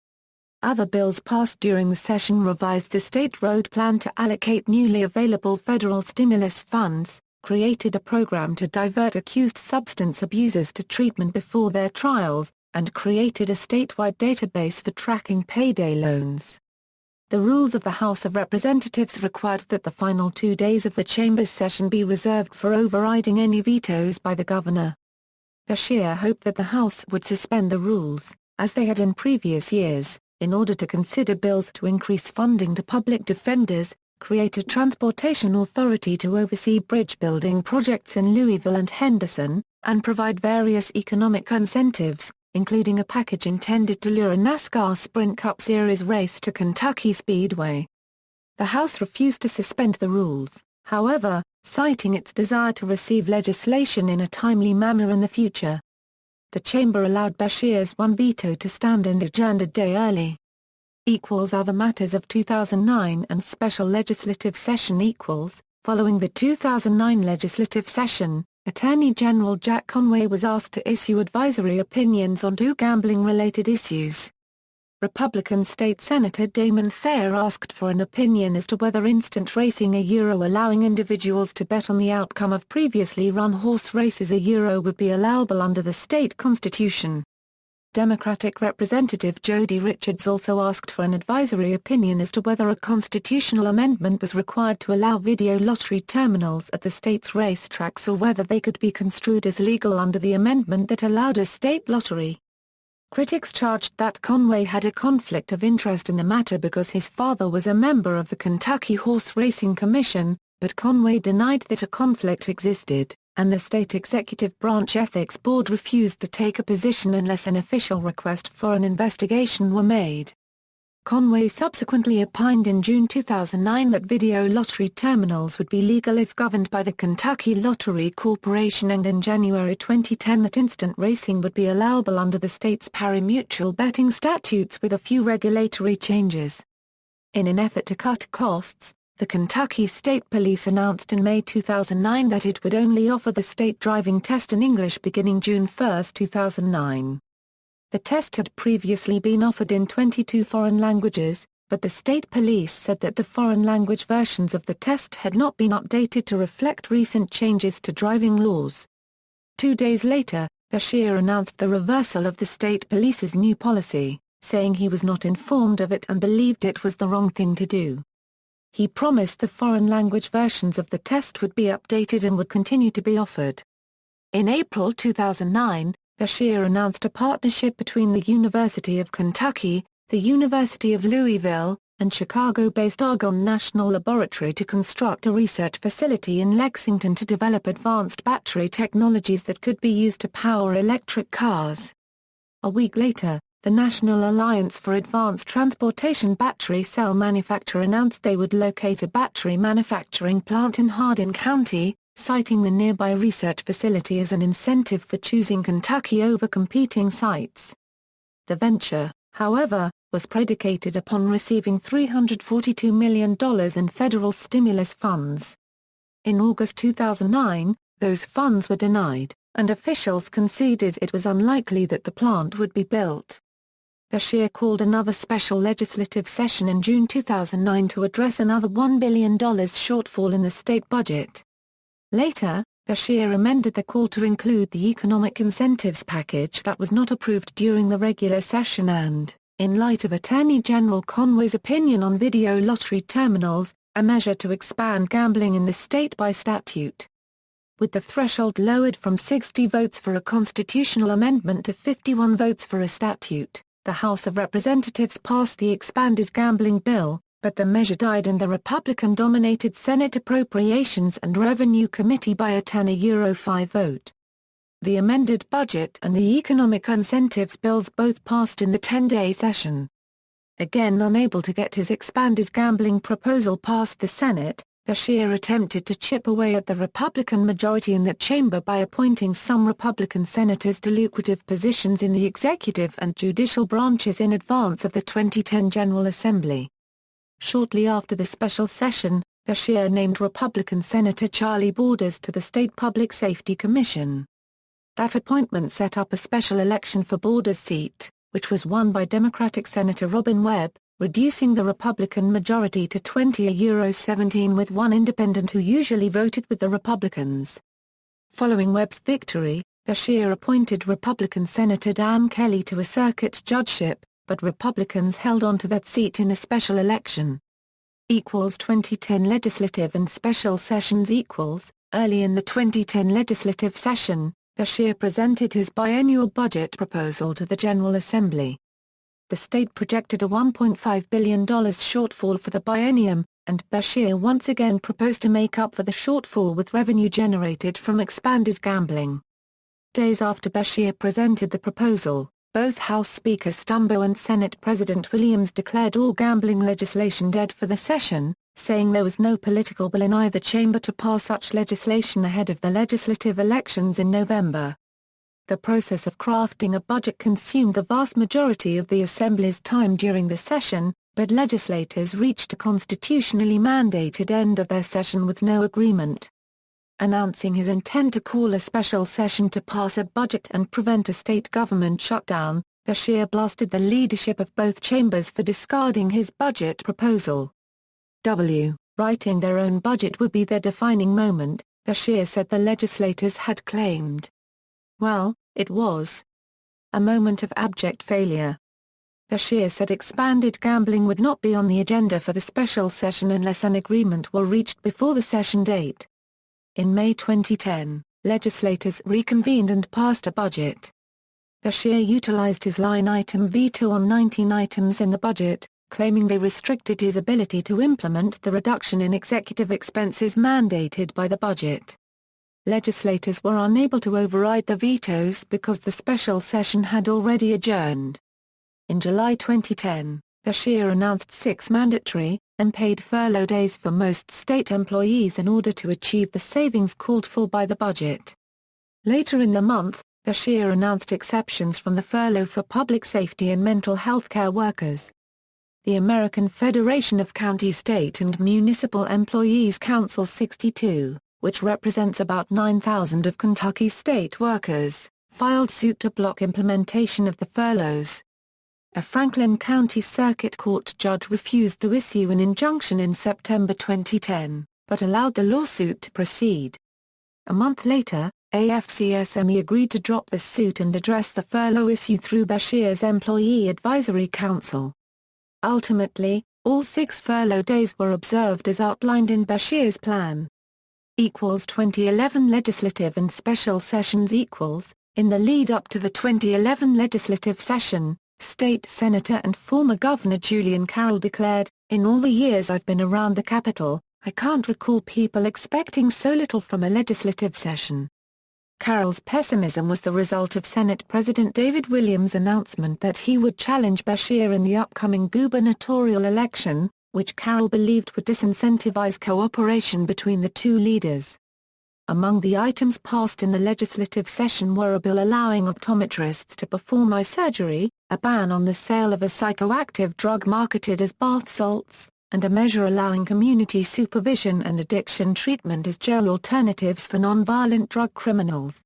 Other bills passed during the session revised the state road plan to allocate newly available federal stimulus funds, created a program to divert accused substance abusers to treatment before their trials, and created a statewide database for tracking payday loans. The rules of the House of Representatives required that the final 2 days of the chamber's session be reserved for overriding any vetoes by the governor. Beshear hoped that the House would suspend the rules, as they had in previous years, in order to consider bills to increase funding to public defenders, create a transportation authority to oversee bridge-building projects in Louisville and Henderson, and provide various economic incentives, including a package intended to lure a NASCAR Sprint Cup Series race to Kentucky Speedway. The House refused to suspend the rules, however, citing its desire to receive legislation in a timely manner in the future. The chamber allowed Beshear's one veto to stand and adjourned a day early. Other matters of 2009 and special legislative session following the 2009 legislative session, Attorney General Jack Conway was asked to issue advisory opinions on 2 gambling-related issues. Republican State Senator Damon Thayer asked for an opinion as to whether instant racing allowing individuals to bet on the outcome of previously run horse races would be allowable under the state constitution. Democratic Representative Jody Richards also asked for an advisory opinion as to whether a constitutional amendment was required to allow video lottery terminals at the state's racetracks or whether they could be construed as legal under the amendment that allowed a state lottery. Critics charged that Conway had a conflict of interest in the matter because his father was a member of the Kentucky Horse Racing Commission, but Conway denied that a conflict existed, and the state executive branch ethics board refused to take a position unless an official request for an investigation were made. Conway subsequently opined in June 2009 that video lottery terminals would be legal if governed by the Kentucky Lottery Corporation, and in January 2010 that instant racing would be allowable under the state's pari-mutuel betting statutes with a few regulatory changes. In an effort to cut costs, the Kentucky State Police announced in May 2009 that it would only offer the state driving test in English beginning June 1, 2009. The test had previously been offered in 22 foreign languages, but the state police said that the foreign language versions of the test had not been updated to reflect recent changes to driving laws. 2 days later, Beshear announced the reversal of the state police's new policy, saying he was not informed of it and believed it was the wrong thing to do. He promised the foreign language versions of the test would be updated and would continue to be offered. In April 2009, Beshear announced a partnership between the University of Kentucky, the University of Louisville, and Chicago-based Argonne National Laboratory to construct a research facility in Lexington to develop advanced battery technologies that could be used to power electric cars. A week later, the National Alliance for Advanced Transportation battery cell manufacture announced they would locate a battery manufacturing plant in Hardin County, citing the nearby research facility as an incentive for choosing Kentucky over competing sites. The venture, however, was predicated upon receiving $342 million in federal stimulus funds. In August 2009, those funds were denied, and officials conceded it was unlikely that the plant would be built. Beshear called another special legislative session in June 2009 to address another $1 billion shortfall in the state budget. Later, Beshear amended the call to include the economic incentives package that was not approved during the regular session and, in light of Attorney General Conway's opinion on video lottery terminals, a measure to expand gambling in the state by statute. With the threshold lowered from 60 votes for a constitutional amendment to 51 votes for a statute, the House of Representatives passed the expanded gambling bill, but the measure died in the Republican-dominated Senate Appropriations and Revenue Committee by a 10-5 vote. The amended budget and the economic incentives bills both passed in the 10-day session. Again unable to get his expanded gambling proposal past the Senate, Beshear attempted to chip away at the Republican majority in that chamber by appointing some Republican senators to lucrative positions in the executive and judicial branches in advance of the 2010 General Assembly. Shortly after the special session, Beshear named Republican Senator Charlie Borders to the State Public Safety Commission. That appointment set up a special election for Borders' seat, which was won by Democratic Senator Robin Webb, reducing the Republican majority to 20-17 with one independent who usually voted with the Republicans. Following Webb's victory, Beshear appointed Republican Senator Dan Kelly to a circuit judgeship, but Republicans held on to that seat in a special election. 2010 legislative and special sessions early in the 2010 legislative session, Beshear presented his biennial budget proposal to the General Assembly. The state projected a $1.5 billion shortfall for the biennium, and Beshear once again proposed to make up for the shortfall with revenue generated from expanded gambling. Days after Beshear presented the proposal, both House Speaker Stumbo and Senate President Williams declared all gambling legislation dead for the session, saying there was no political will in either chamber to pass such legislation ahead of the legislative elections in November. The process of crafting a budget consumed the vast majority of the Assembly's time during the session, but legislators reached a constitutionally mandated end of their session with no agreement. Announcing his intent to call a special session to pass a budget and prevent a state government shutdown, Beshear blasted the leadership of both chambers for discarding his budget proposal. Writing their own budget would be their defining moment, Beshear said the legislators had claimed. Well, it was. a moment of abject failure. Beshear said expanded gambling would not be on the agenda for the special session unless an agreement were reached before the session date. In May 2010, legislators reconvened and passed a budget. Beshear utilized his line-item veto on 19 items in the budget, claiming they restricted his ability to implement the reduction in executive expenses mandated by the budget. Legislators were unable to override the vetoes because the special session had already adjourned. In July 2010, Beshear announced 6 mandatory, unpaid furlough days for most state employees in order to achieve the savings called for by the budget. Later in the month, Beshear announced exceptions from the furlough for public safety and mental health care workers. The American Federation of County, State and Municipal Employees Council 62, which represents about 9,000 of Kentucky's state workers, filed suit to block implementation of the furloughs. A Franklin County Circuit Court judge refused to issue an injunction in September 2010, but allowed the lawsuit to proceed. A month later, AFCSME agreed to drop the suit and address the furlough issue through Beshear's Employee Advisory Council. Ultimately, all 6 furlough days were observed as outlined in Beshear's plan. 2011 legislative and special sessions in the lead-up to the 2011 legislative session, State Senator and former Governor Julian Carroll declared, "In all the years I've been around the Capitol, I can't recall people expecting so little from a legislative session." Carroll's pessimism was the result of Senate President David Williams' announcement that he would challenge Beshear in the upcoming gubernatorial election, which Carroll believed would disincentivize cooperation between the two leaders. Among the items passed in the legislative session were a bill allowing optometrists to perform eye surgery, a ban on the sale of a psychoactive drug marketed as bath salts, and a measure allowing community supervision and addiction treatment as jail alternatives for nonviolent drug criminals.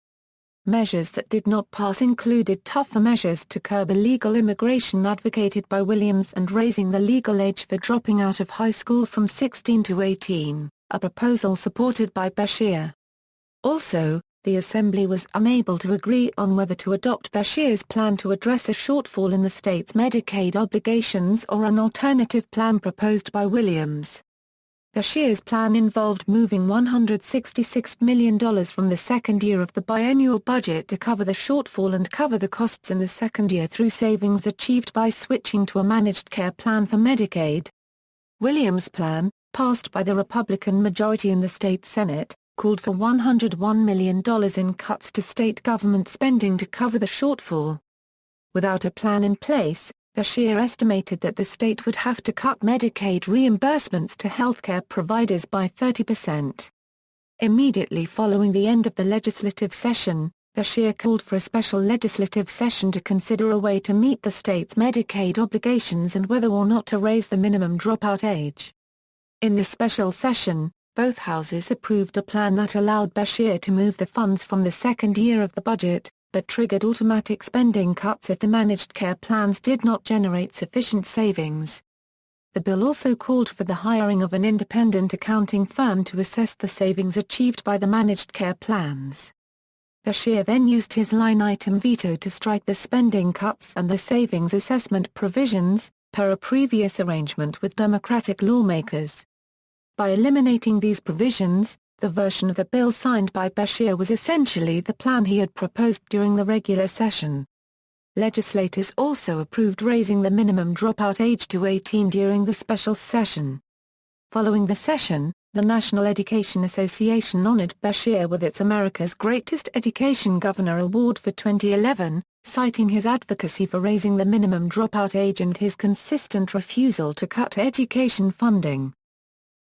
Measures that did not pass included tougher measures to curb illegal immigration advocated by Williams and raising the legal age for dropping out of high school from 16 to 18, a proposal supported by Beshear. Also, the Assembly was unable to agree on whether to adopt Beshear's plan to address a shortfall in the state's Medicaid obligations or an alternative plan proposed by Williams. Beshear's plan involved moving $166 million from the second year of the biennial budget to cover the shortfall and cover the costs in the second year through savings achieved by switching to a managed care plan for Medicaid. Williams' plan, passed by the Republican majority in the state Senate, called for $101 million in cuts to state government spending to cover the shortfall. Without a plan in place, Beshear estimated that the state would have to cut Medicaid reimbursements to healthcare providers by 30%. Immediately following the end of the legislative session, Beshear called for a special legislative session to consider a way to meet the state's Medicaid obligations and whether or not to raise the minimum dropout age. In the special session, both houses approved a plan that allowed Beshear to move the funds from the second year of the budget, but triggered automatic spending cuts if the managed care plans did not generate sufficient savings. The bill also called for the hiring of an independent accounting firm to assess the savings achieved by the managed care plans. Beshear then used his line-item veto to strike the spending cuts and the savings assessment provisions, per a previous arrangement with Democratic lawmakers. By eliminating these provisions, the version of the bill signed by Beshear was essentially the plan he had proposed during the regular session. Legislators also approved raising the minimum dropout age to 18 during the special session. Following the session, the National Education Association honored Beshear with its America's Greatest Education Governor Award for 2011, citing his advocacy for raising the minimum dropout age and his consistent refusal to cut education funding.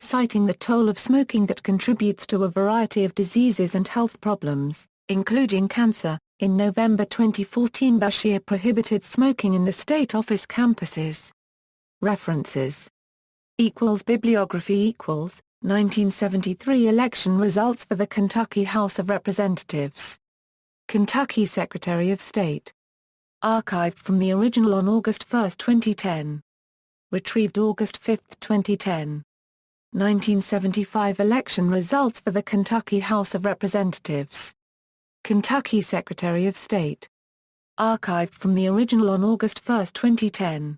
Citing the toll of smoking that contributes to a variety of diseases and health problems, including cancer, in November 2014 Beshear prohibited smoking in the state office campuses. References. Bibliography 1973 election results for the Kentucky House of Representatives. Kentucky Secretary of State. Archived from the original on August 1, 2010. Retrieved August 5, 2010. 1975 election results for the Kentucky House of Representatives. Kentucky Secretary of State. Archived from the original on August 1, 2010.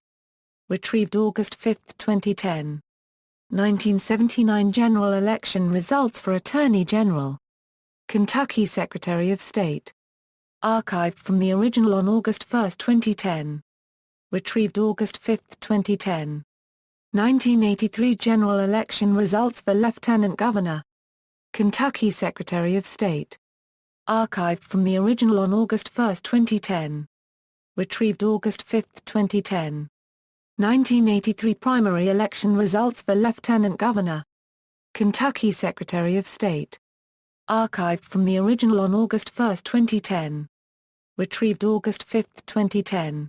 Retrieved August 5, 2010. 1979 General Election Results for Attorney General. Kentucky Secretary of State. Archived from the original on August 1, 2010. Retrieved August 5, 2010. 1983 General Election Results for Lieutenant Governor. Kentucky Secretary of State. Archived from the original on August 1, 2010. Retrieved August 5, 2010. 1983 Primary Election Results for Lieutenant Governor. Kentucky Secretary of State. Archived from the original on August 1, 2010. Retrieved August 5, 2010.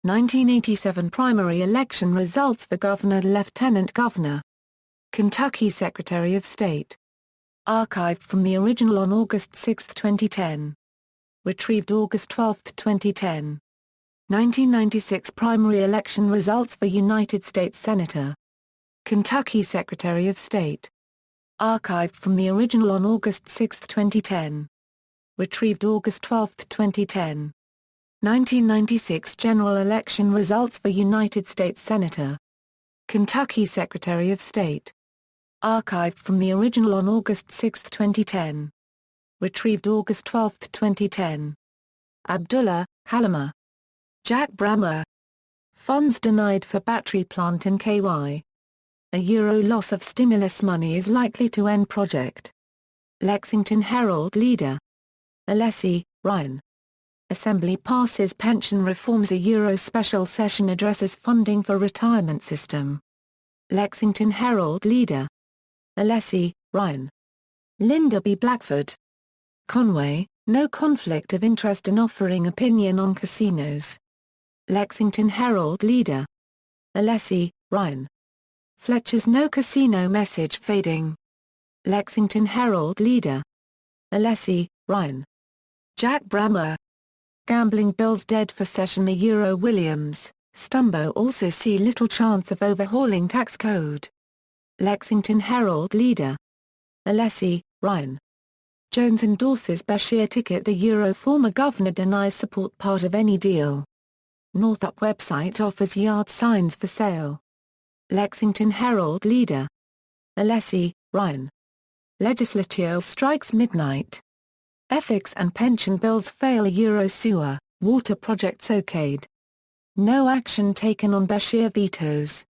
1987 Primary Election Results for Governor Lieutenant Governor. Kentucky Secretary of State. Archived from the original on August 6, 2010. Retrieved August 12, 2010. 1996 Primary Election Results for United States Senator. Kentucky Secretary of State. Archived from the original on August 6, 2010. Retrieved August 12, 2010. 1996 General Election Results for United States Senator. Kentucky Secretary of State. Archived from the original on August 6, 2010. Retrieved August 12, 2010. Abdullah, Halima. Jack Brammer. Funds denied for battery plant in KY. A euro loss of stimulus money is likely to end project. Lexington Herald leader. Alessi, Ryan. Assembly passes pension reforms. A euro special session addresses funding for retirement system. Lexington Herald leader. Alessi, Ryan. Linda B. Blackford. Conway, no conflict of interest in offering opinion on casinos. Lexington Herald leader. Alessi, Ryan. Fletcher's no casino message fading. Lexington Herald leader. Alessi, Ryan. Jack Brammer. Gambling bills dead for session. A euro Williams, Stumbo also see little chance of overhauling tax code. Lexington Herald leader. Alessi, Ryan. Jones endorses Beshear ticket. A euro former governor denies support part of any deal. Northup website offers yard signs for sale. Lexington Herald leader. Alessi, Ryan. Legislature strikes midnight. Ethics and pension bills fail. A euro sewer, water projects okayed. No action taken on Beshear vetoes.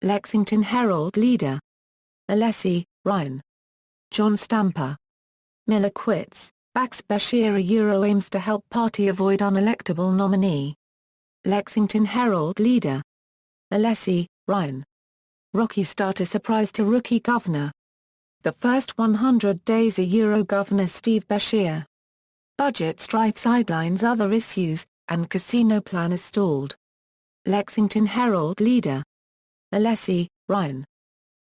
Lexington Herald leader. Alessi, Ryan. John Stamper. Miller quits, backs Beshear. A euro aims to help party avoid unelectable nominee. Lexington Herald leader. Alessi, Ryan. Rocky start. A surprise to rookie governor. The first 100 days. A euro governor Steve Beshear. Budget strife sidelines other issues, and casino plan is stalled. Lexington Herald leader. Alessi, Ryan.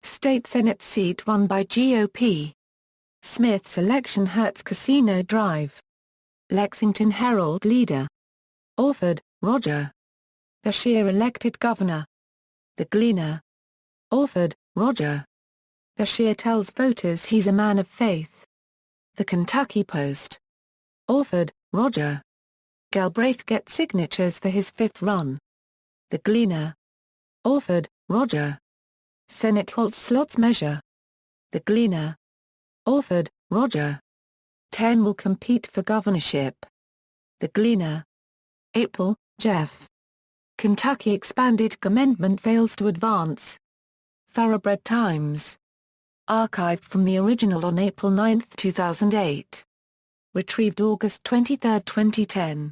State Senate seat won by GOP. Smith's election hurts casino drive. Lexington Herald leader. Alford, Roger. Beshear elected governor. The Gleaner. Alford, Roger. Beshear tells voters he's a man of faith. The Kentucky Post. Alford, Roger. Galbraith gets signatures for his fifth run. The Gleaner. Alford, Roger. Senate halts slots measure. The Gleaner. Alford, Roger. 10 will compete for governorship. The Gleaner. April, Jeff. Kentucky expanded amendment fails to advance. Thoroughbred Times. Archived from the original on April 9, 2008. Retrieved August 23, 2010.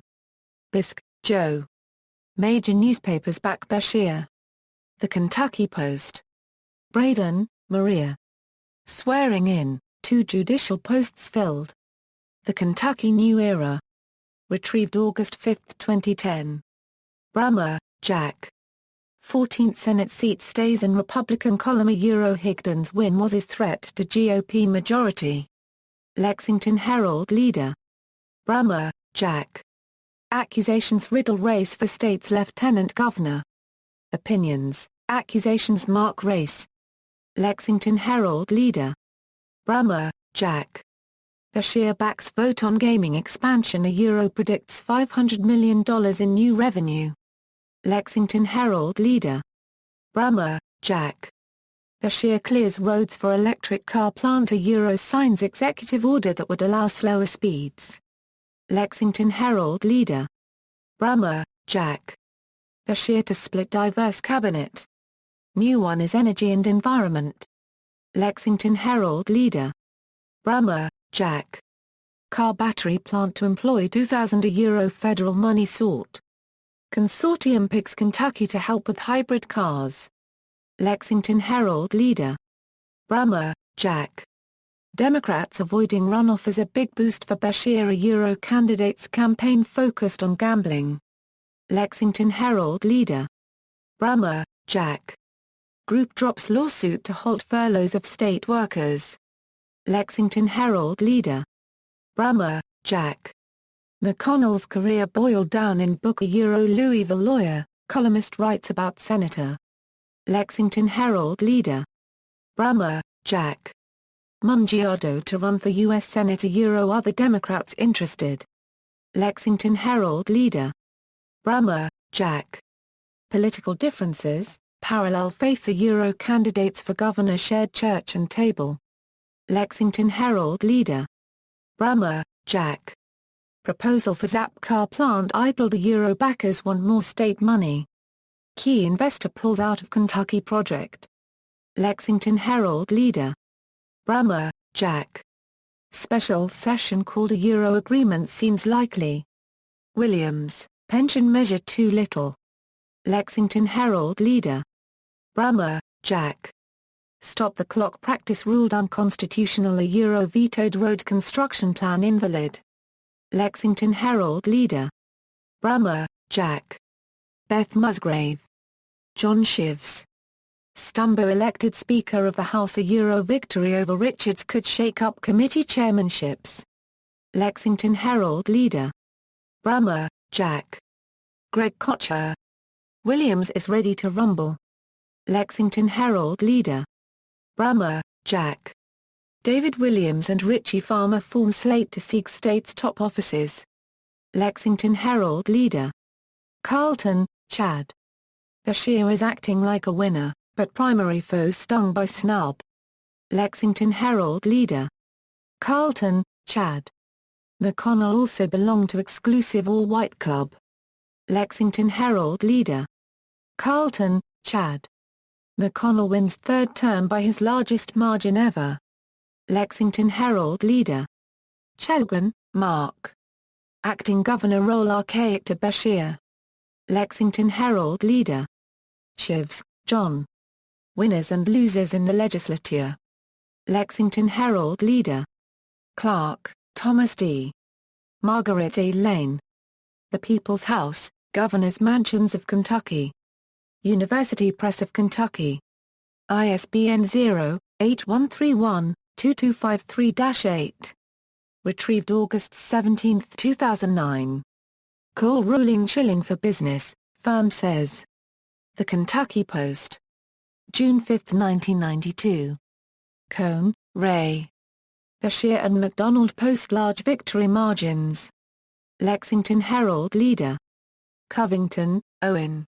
Bisk, Joe. Major newspapers back Beshear. The Kentucky Post. Braden, Maria. Swearing in, 2 judicial posts filled. The Kentucky New Era. Retrieved August 5, 2010. Brammer, Jack. 14th Senate seat stays in Republican column. A euro Higdon's win was his threat to GOP majority. Lexington Herald leader. Brammer, Jack. Accusations riddle race for state's lieutenant governor. Opinions, accusations mark race. Lexington Herald leader. Brammer, Jack. Beshear backs vote on gaming expansion. Euro predicts $500 million in new revenue. Lexington Herald leader. Brummer, Jack. Beshear clears roads for electric car plant. Euro signs executive order that would allow slower speeds. Lexington Herald leader. Brummer, Jack. Beshear to split diverse cabinet. New one is energy and environment. Lexington Herald leader. Brummer, Jack. Car battery plant to employ 2,000 euro federal money sought. Consortium picks Kentucky to help with hybrid cars. Lexington Herald leader. Brummer, Jack. Democrats avoiding runoff as a big boost for Beshear. A Euro candidate's campaign focused on gambling. Lexington Herald leader. Brummer, Jack. Group drops lawsuit to halt furloughs of state workers. Lexington Herald leader. Brummer, Jack. McConnell's career boiled down in book. A Euro Louisville lawyer, columnist writes about Senator. Lexington Herald leader. Brummer, Jack. Mungiardo to run for U.S. Senate. A Euro other Democrats interested. Lexington Herald leader. Brummer, Jack. Political differences, parallel faiths. A Euro candidates for governor shared church and table. Lexington Herald leader. Brummer, Jack. Proposal for Zap car plant idled. A Euro backers want more state money. Key investor pulls out of Kentucky project. Lexington Herald leader. Brummer, Jack. Special session called. A Euro agreement seems likely. Williams, pension measure too little. Lexington Herald leader. Brummer, Jack. Stop the clock practice ruled unconstitutional. A Euro vetoed road construction plan invalid. Lexington Herald leader. Brummer, Jack. Beth Musgrave. John Shivs. Stumbo elected Speaker of the House. A Euro victory over Richards could shake up committee chairmanships. Lexington Herald leader. Brummer, Jack. Greg Kocher. Williams is ready to rumble. Lexington Herald leader. Brummer, Jack. David Williams and Richie Farmer form slate to seek state's top offices. Lexington Herald leader. Carlton, Chad. Beshear is acting like a winner, but primary foes stung by snub. Lexington Herald leader. Carlton, Chad. McConnell also belonged to exclusive all-white club. Lexington Herald leader. Carlton, Chad. McConnell wins third term by his largest margin ever. Lexington Herald leader. Chelgren, Mark. Acting governor role archaic to Beshear. Lexington Herald leader. Shivs, John. Winners and losers in the legislature. Lexington Herald leader. Clark, Thomas D. Margaret A. Lane. The People's House, Governor's Mansions of Kentucky. University Press of Kentucky. ISBN 0-8131-2253-8. Retrieved August 17, 2009. Call ruling chilling for business, firm says. The Kentucky Post. June 5, 1992. Cohn, Ray. Beshear and McDonald post large victory margins. Lexington Herald leader. Covington, Owen.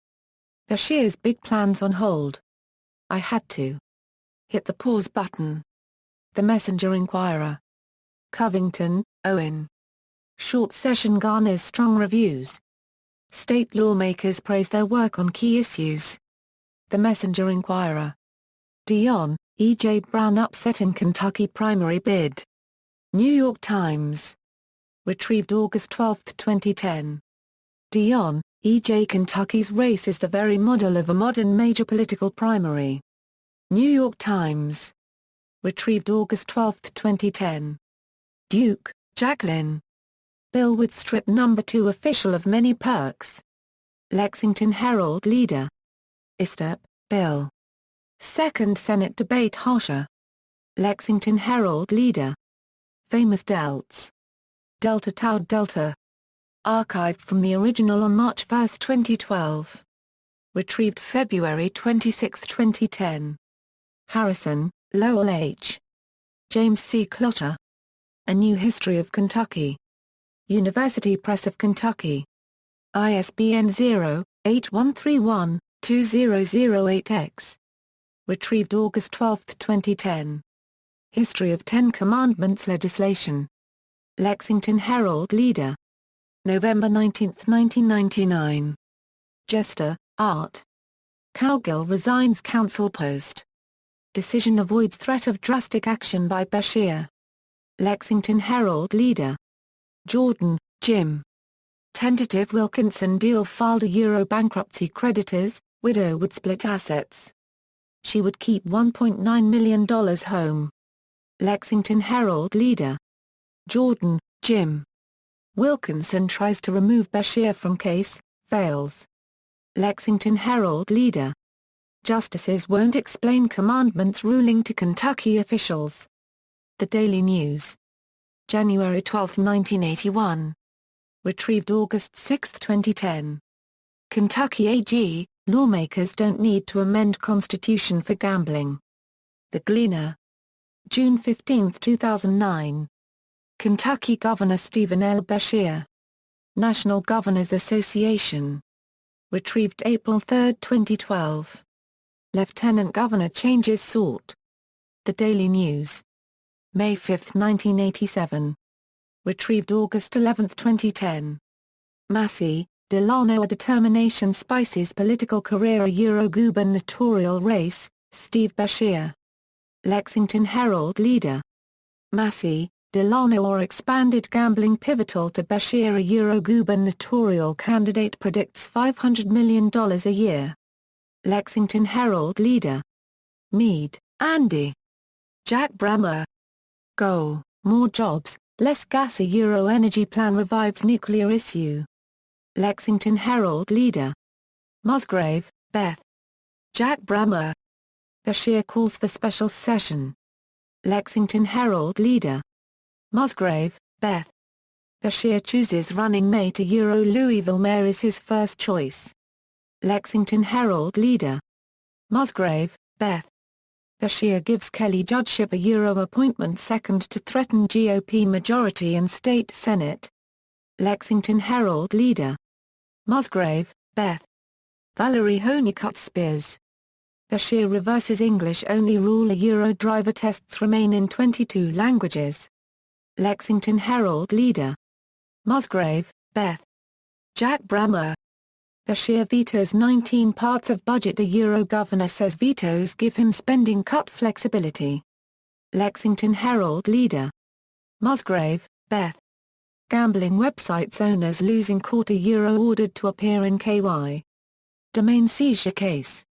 Beshear's big plans on hold. I had to hit the pause button. The Messenger Inquirer. Covington, Owen. Short session garners strong reviews. State lawmakers praise their work on key issues. The Messenger Inquirer. Dion, E. J. Brown upset in Kentucky primary bid. New York Times. Retrieved August 12, 2010. Dion, E. J. Kentucky's race is the very model of a modern major political primary. New York Times. Retrieved August 12, 2010. Duke, Jacqueline. Bill would strip number 2 official of many perks. Lexington Herald leader. Istep, Bill. Second Senate debate harsher. Lexington Herald leader. Famous Delts. Delta Tau Delta. Archived from the original on March 1, 2012. Retrieved February 26, 2010. Harrison, Lowell H. James C. Clotter. A New History of Kentucky. University Press of Kentucky. ISBN 0-8131-2008-X. Retrieved August 12, 2010. History of Ten Commandments legislation. Lexington Herald Leader. November 19, 1999. Jester, Art. Cowgill resigns council post. Decision avoids threat of drastic action by Beshear. Lexington Herald Leader. Jordan, Jim. Tentative Wilkinson deal filed a Euro bankruptcy creditors, widow would split assets. She would keep $1.9 million home. Lexington Herald Leader. Jordan, Jim. Wilkinson tries to remove Beshear from case, fails. Lexington Herald Leader. Justices won't explain commandments ruling to Kentucky officials. The Daily News. January 12, 1981. Retrieved August 6, 2010. Kentucky AG, lawmakers don't need to amend Constitution for gambling. The Gleaner. June 15, 2009. Kentucky Governor Stephen L. Beshear. National Governors Association. Retrieved April 3, 2012. Lieutenant Governor changes sought. The Daily News. May 5, 1987. Retrieved August 11, 2010. Massey, Delano a determination spices political career a Euro gubernatorial race, Steve Beshear. Lexington Herald Leader. Massey, Delano or expanded gambling pivotal to Beshear a Euro gubernatorial candidate predicts $500 million a year. Lexington Herald Leader. Meade, Andy. Jack Brammer. Goal, more jobs, less gas a Euro energy plan revives nuclear issue. Lexington Herald Leader. Musgrave, Beth. Jack Brammer. Beshear calls for special session. Lexington Herald Leader. Musgrave, Beth. Beshear chooses running mate to Euro Louisville mayor is his first choice. Lexington Herald Leader. Musgrave, Beth. Beshear gives Kelly judgeship a Euro appointment second to threaten GOP majority in state senate. Lexington Herald Leader. Musgrave, Beth. Valerie Honeycutt Spears. Beshear reverses English-only rule a Euro driver tests remain in 22 languages. Lexington Herald Leader. Musgrave, Beth. Jack Brammer. Beshear vetoes 19 parts of budget a Euro governor says vetoes give him spending cut flexibility. Lexington Herald Leader. Musgrave, Beth. Gambling websites owners losing court a Euro ordered to appear in KY. Domain seizure case.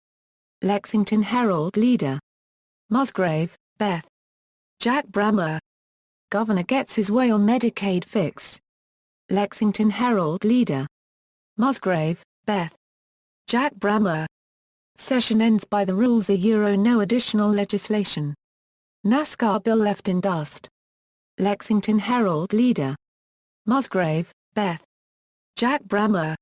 Lexington Herald Leader. Musgrave, Beth. Jack Brammer. Governor gets his way on Medicaid fix. Lexington Herald Leader. Musgrave, Beth. Jack Brammer. Session ends by the rules a Euro no additional legislation. NASCAR bill left in dust. Lexington Herald Leader. Musgrave, Beth. Jack Brammer.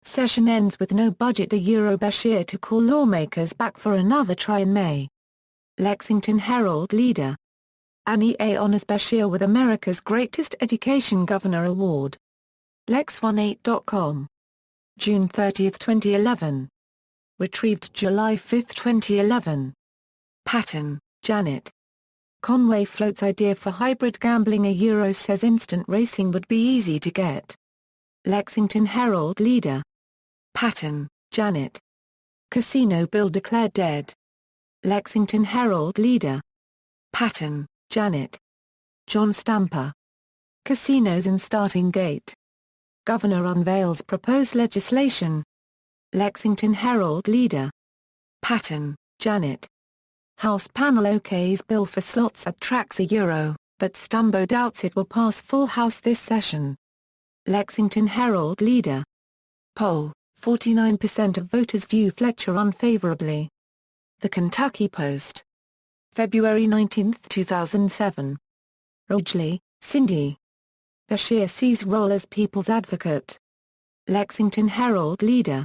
Session ends with no budget a Euro Beshear to call lawmakers back for another try in May. Lexington Herald Leader. Annie A. honors Beshear with America's Greatest Education Governor Award. Lex18.com. June 30, 2011. Retrieved July 5, 2011. Patton, Janet. Conway floats idea for hybrid gambling a Euro says instant racing would be easy to get. Lexington Herald Leader. Patton, Janet. Casino bill declared dead. Lexington Herald Leader. Patton, Janet. John Stamper. Casinos in starting gate. Governor unveils proposed legislation. Lexington Herald Leader. Patton, Janet. House panel OK's bill for slots at tracks a Euro, but Stumbo doubts it will pass full House this session. Lexington Herald Leader. Poll, 49% of voters view Fletcher unfavorably. The Kentucky Post. February 19, 2007. Rogeley, Cindy. Beshear sees role as people's advocate. Lexington Herald Leader.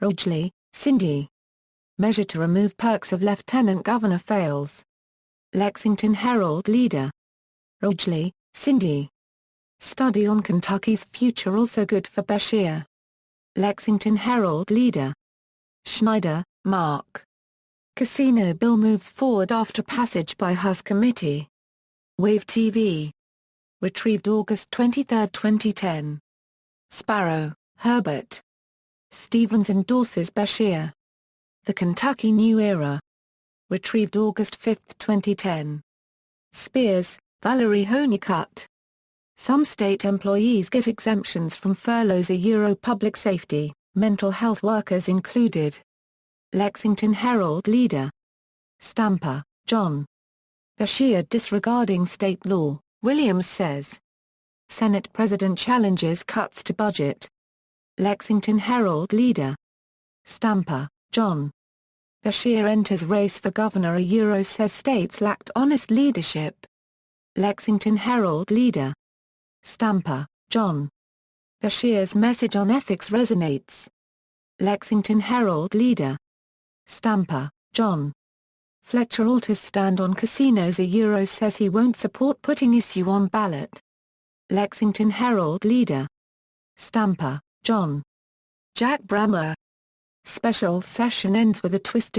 Rogeley, Cindy. Measure to remove perks of Lieutenant Governor fails. Lexington Herald Leader. Rogeley, Cindy. Study on Kentucky's future also good for Beshear. Lexington Herald leader. Schneider, Mark. Casino bill moves forward after passage by House committee. Wave TV. Retrieved August 23, 2010. Sparrow, Herbert. Stevens endorses Beshear. The Kentucky New Era. Retrieved August 5, 2010. Spears, Valerie Honeycutt. Some state employees get exemptions from furloughs public safety, mental health workers included. Lexington Herald leader. Stamper, John. Beshear disregarding state law, Williams says. Senate President challenges cuts to budget. Lexington Herald leader. Stamper, John. Beshear enters race for governor says states lacked honest leadership. Lexington Herald leader. Stamper, John. Beshear's message on ethics resonates. Lexington Herald leader. Stamper, John. Fletcher alters stand on casinos says he won't support putting issue on ballot. Lexington Herald leader. Stamper, John. Jack Brammer. Special session ends with a twist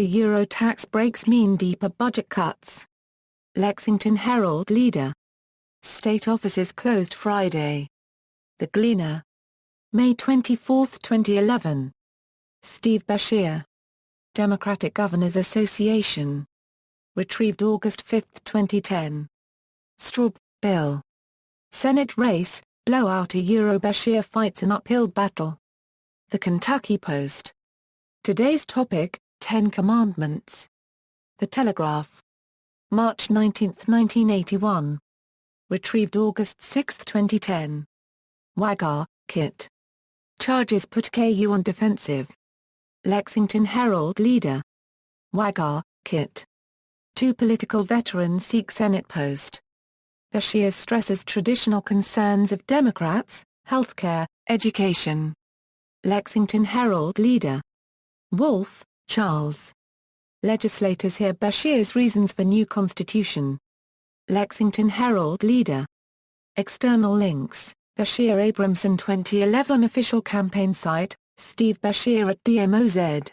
tax breaks mean deeper budget cuts. Lexington Herald leader. State offices closed Friday. The Gleaner. May 24, 2011. Steve Beshear. Democratic Governors Association. Retrieved August 5, 2010. Straub, Bill. Senate race, blowout Beshear fights an uphill battle. The Kentucky Post. Today's topic, 10 Commandments. The Telegraph. March 19, 1981. Retrieved August 6, 2010. Waggar, Kit. Charges put KU on defensive. Lexington Herald leader. Waggar, Kit. Two political veterans seek Senate post. Beshear stresses traditional concerns of Democrats, healthcare, education. Lexington Herald leader. Wolf, Charles. Legislators hear Beshear's reasons for new constitution. Lexington Herald leader. External links, Beshear Abramson 2011 official campaign site, Steve Beshear at DMOZ.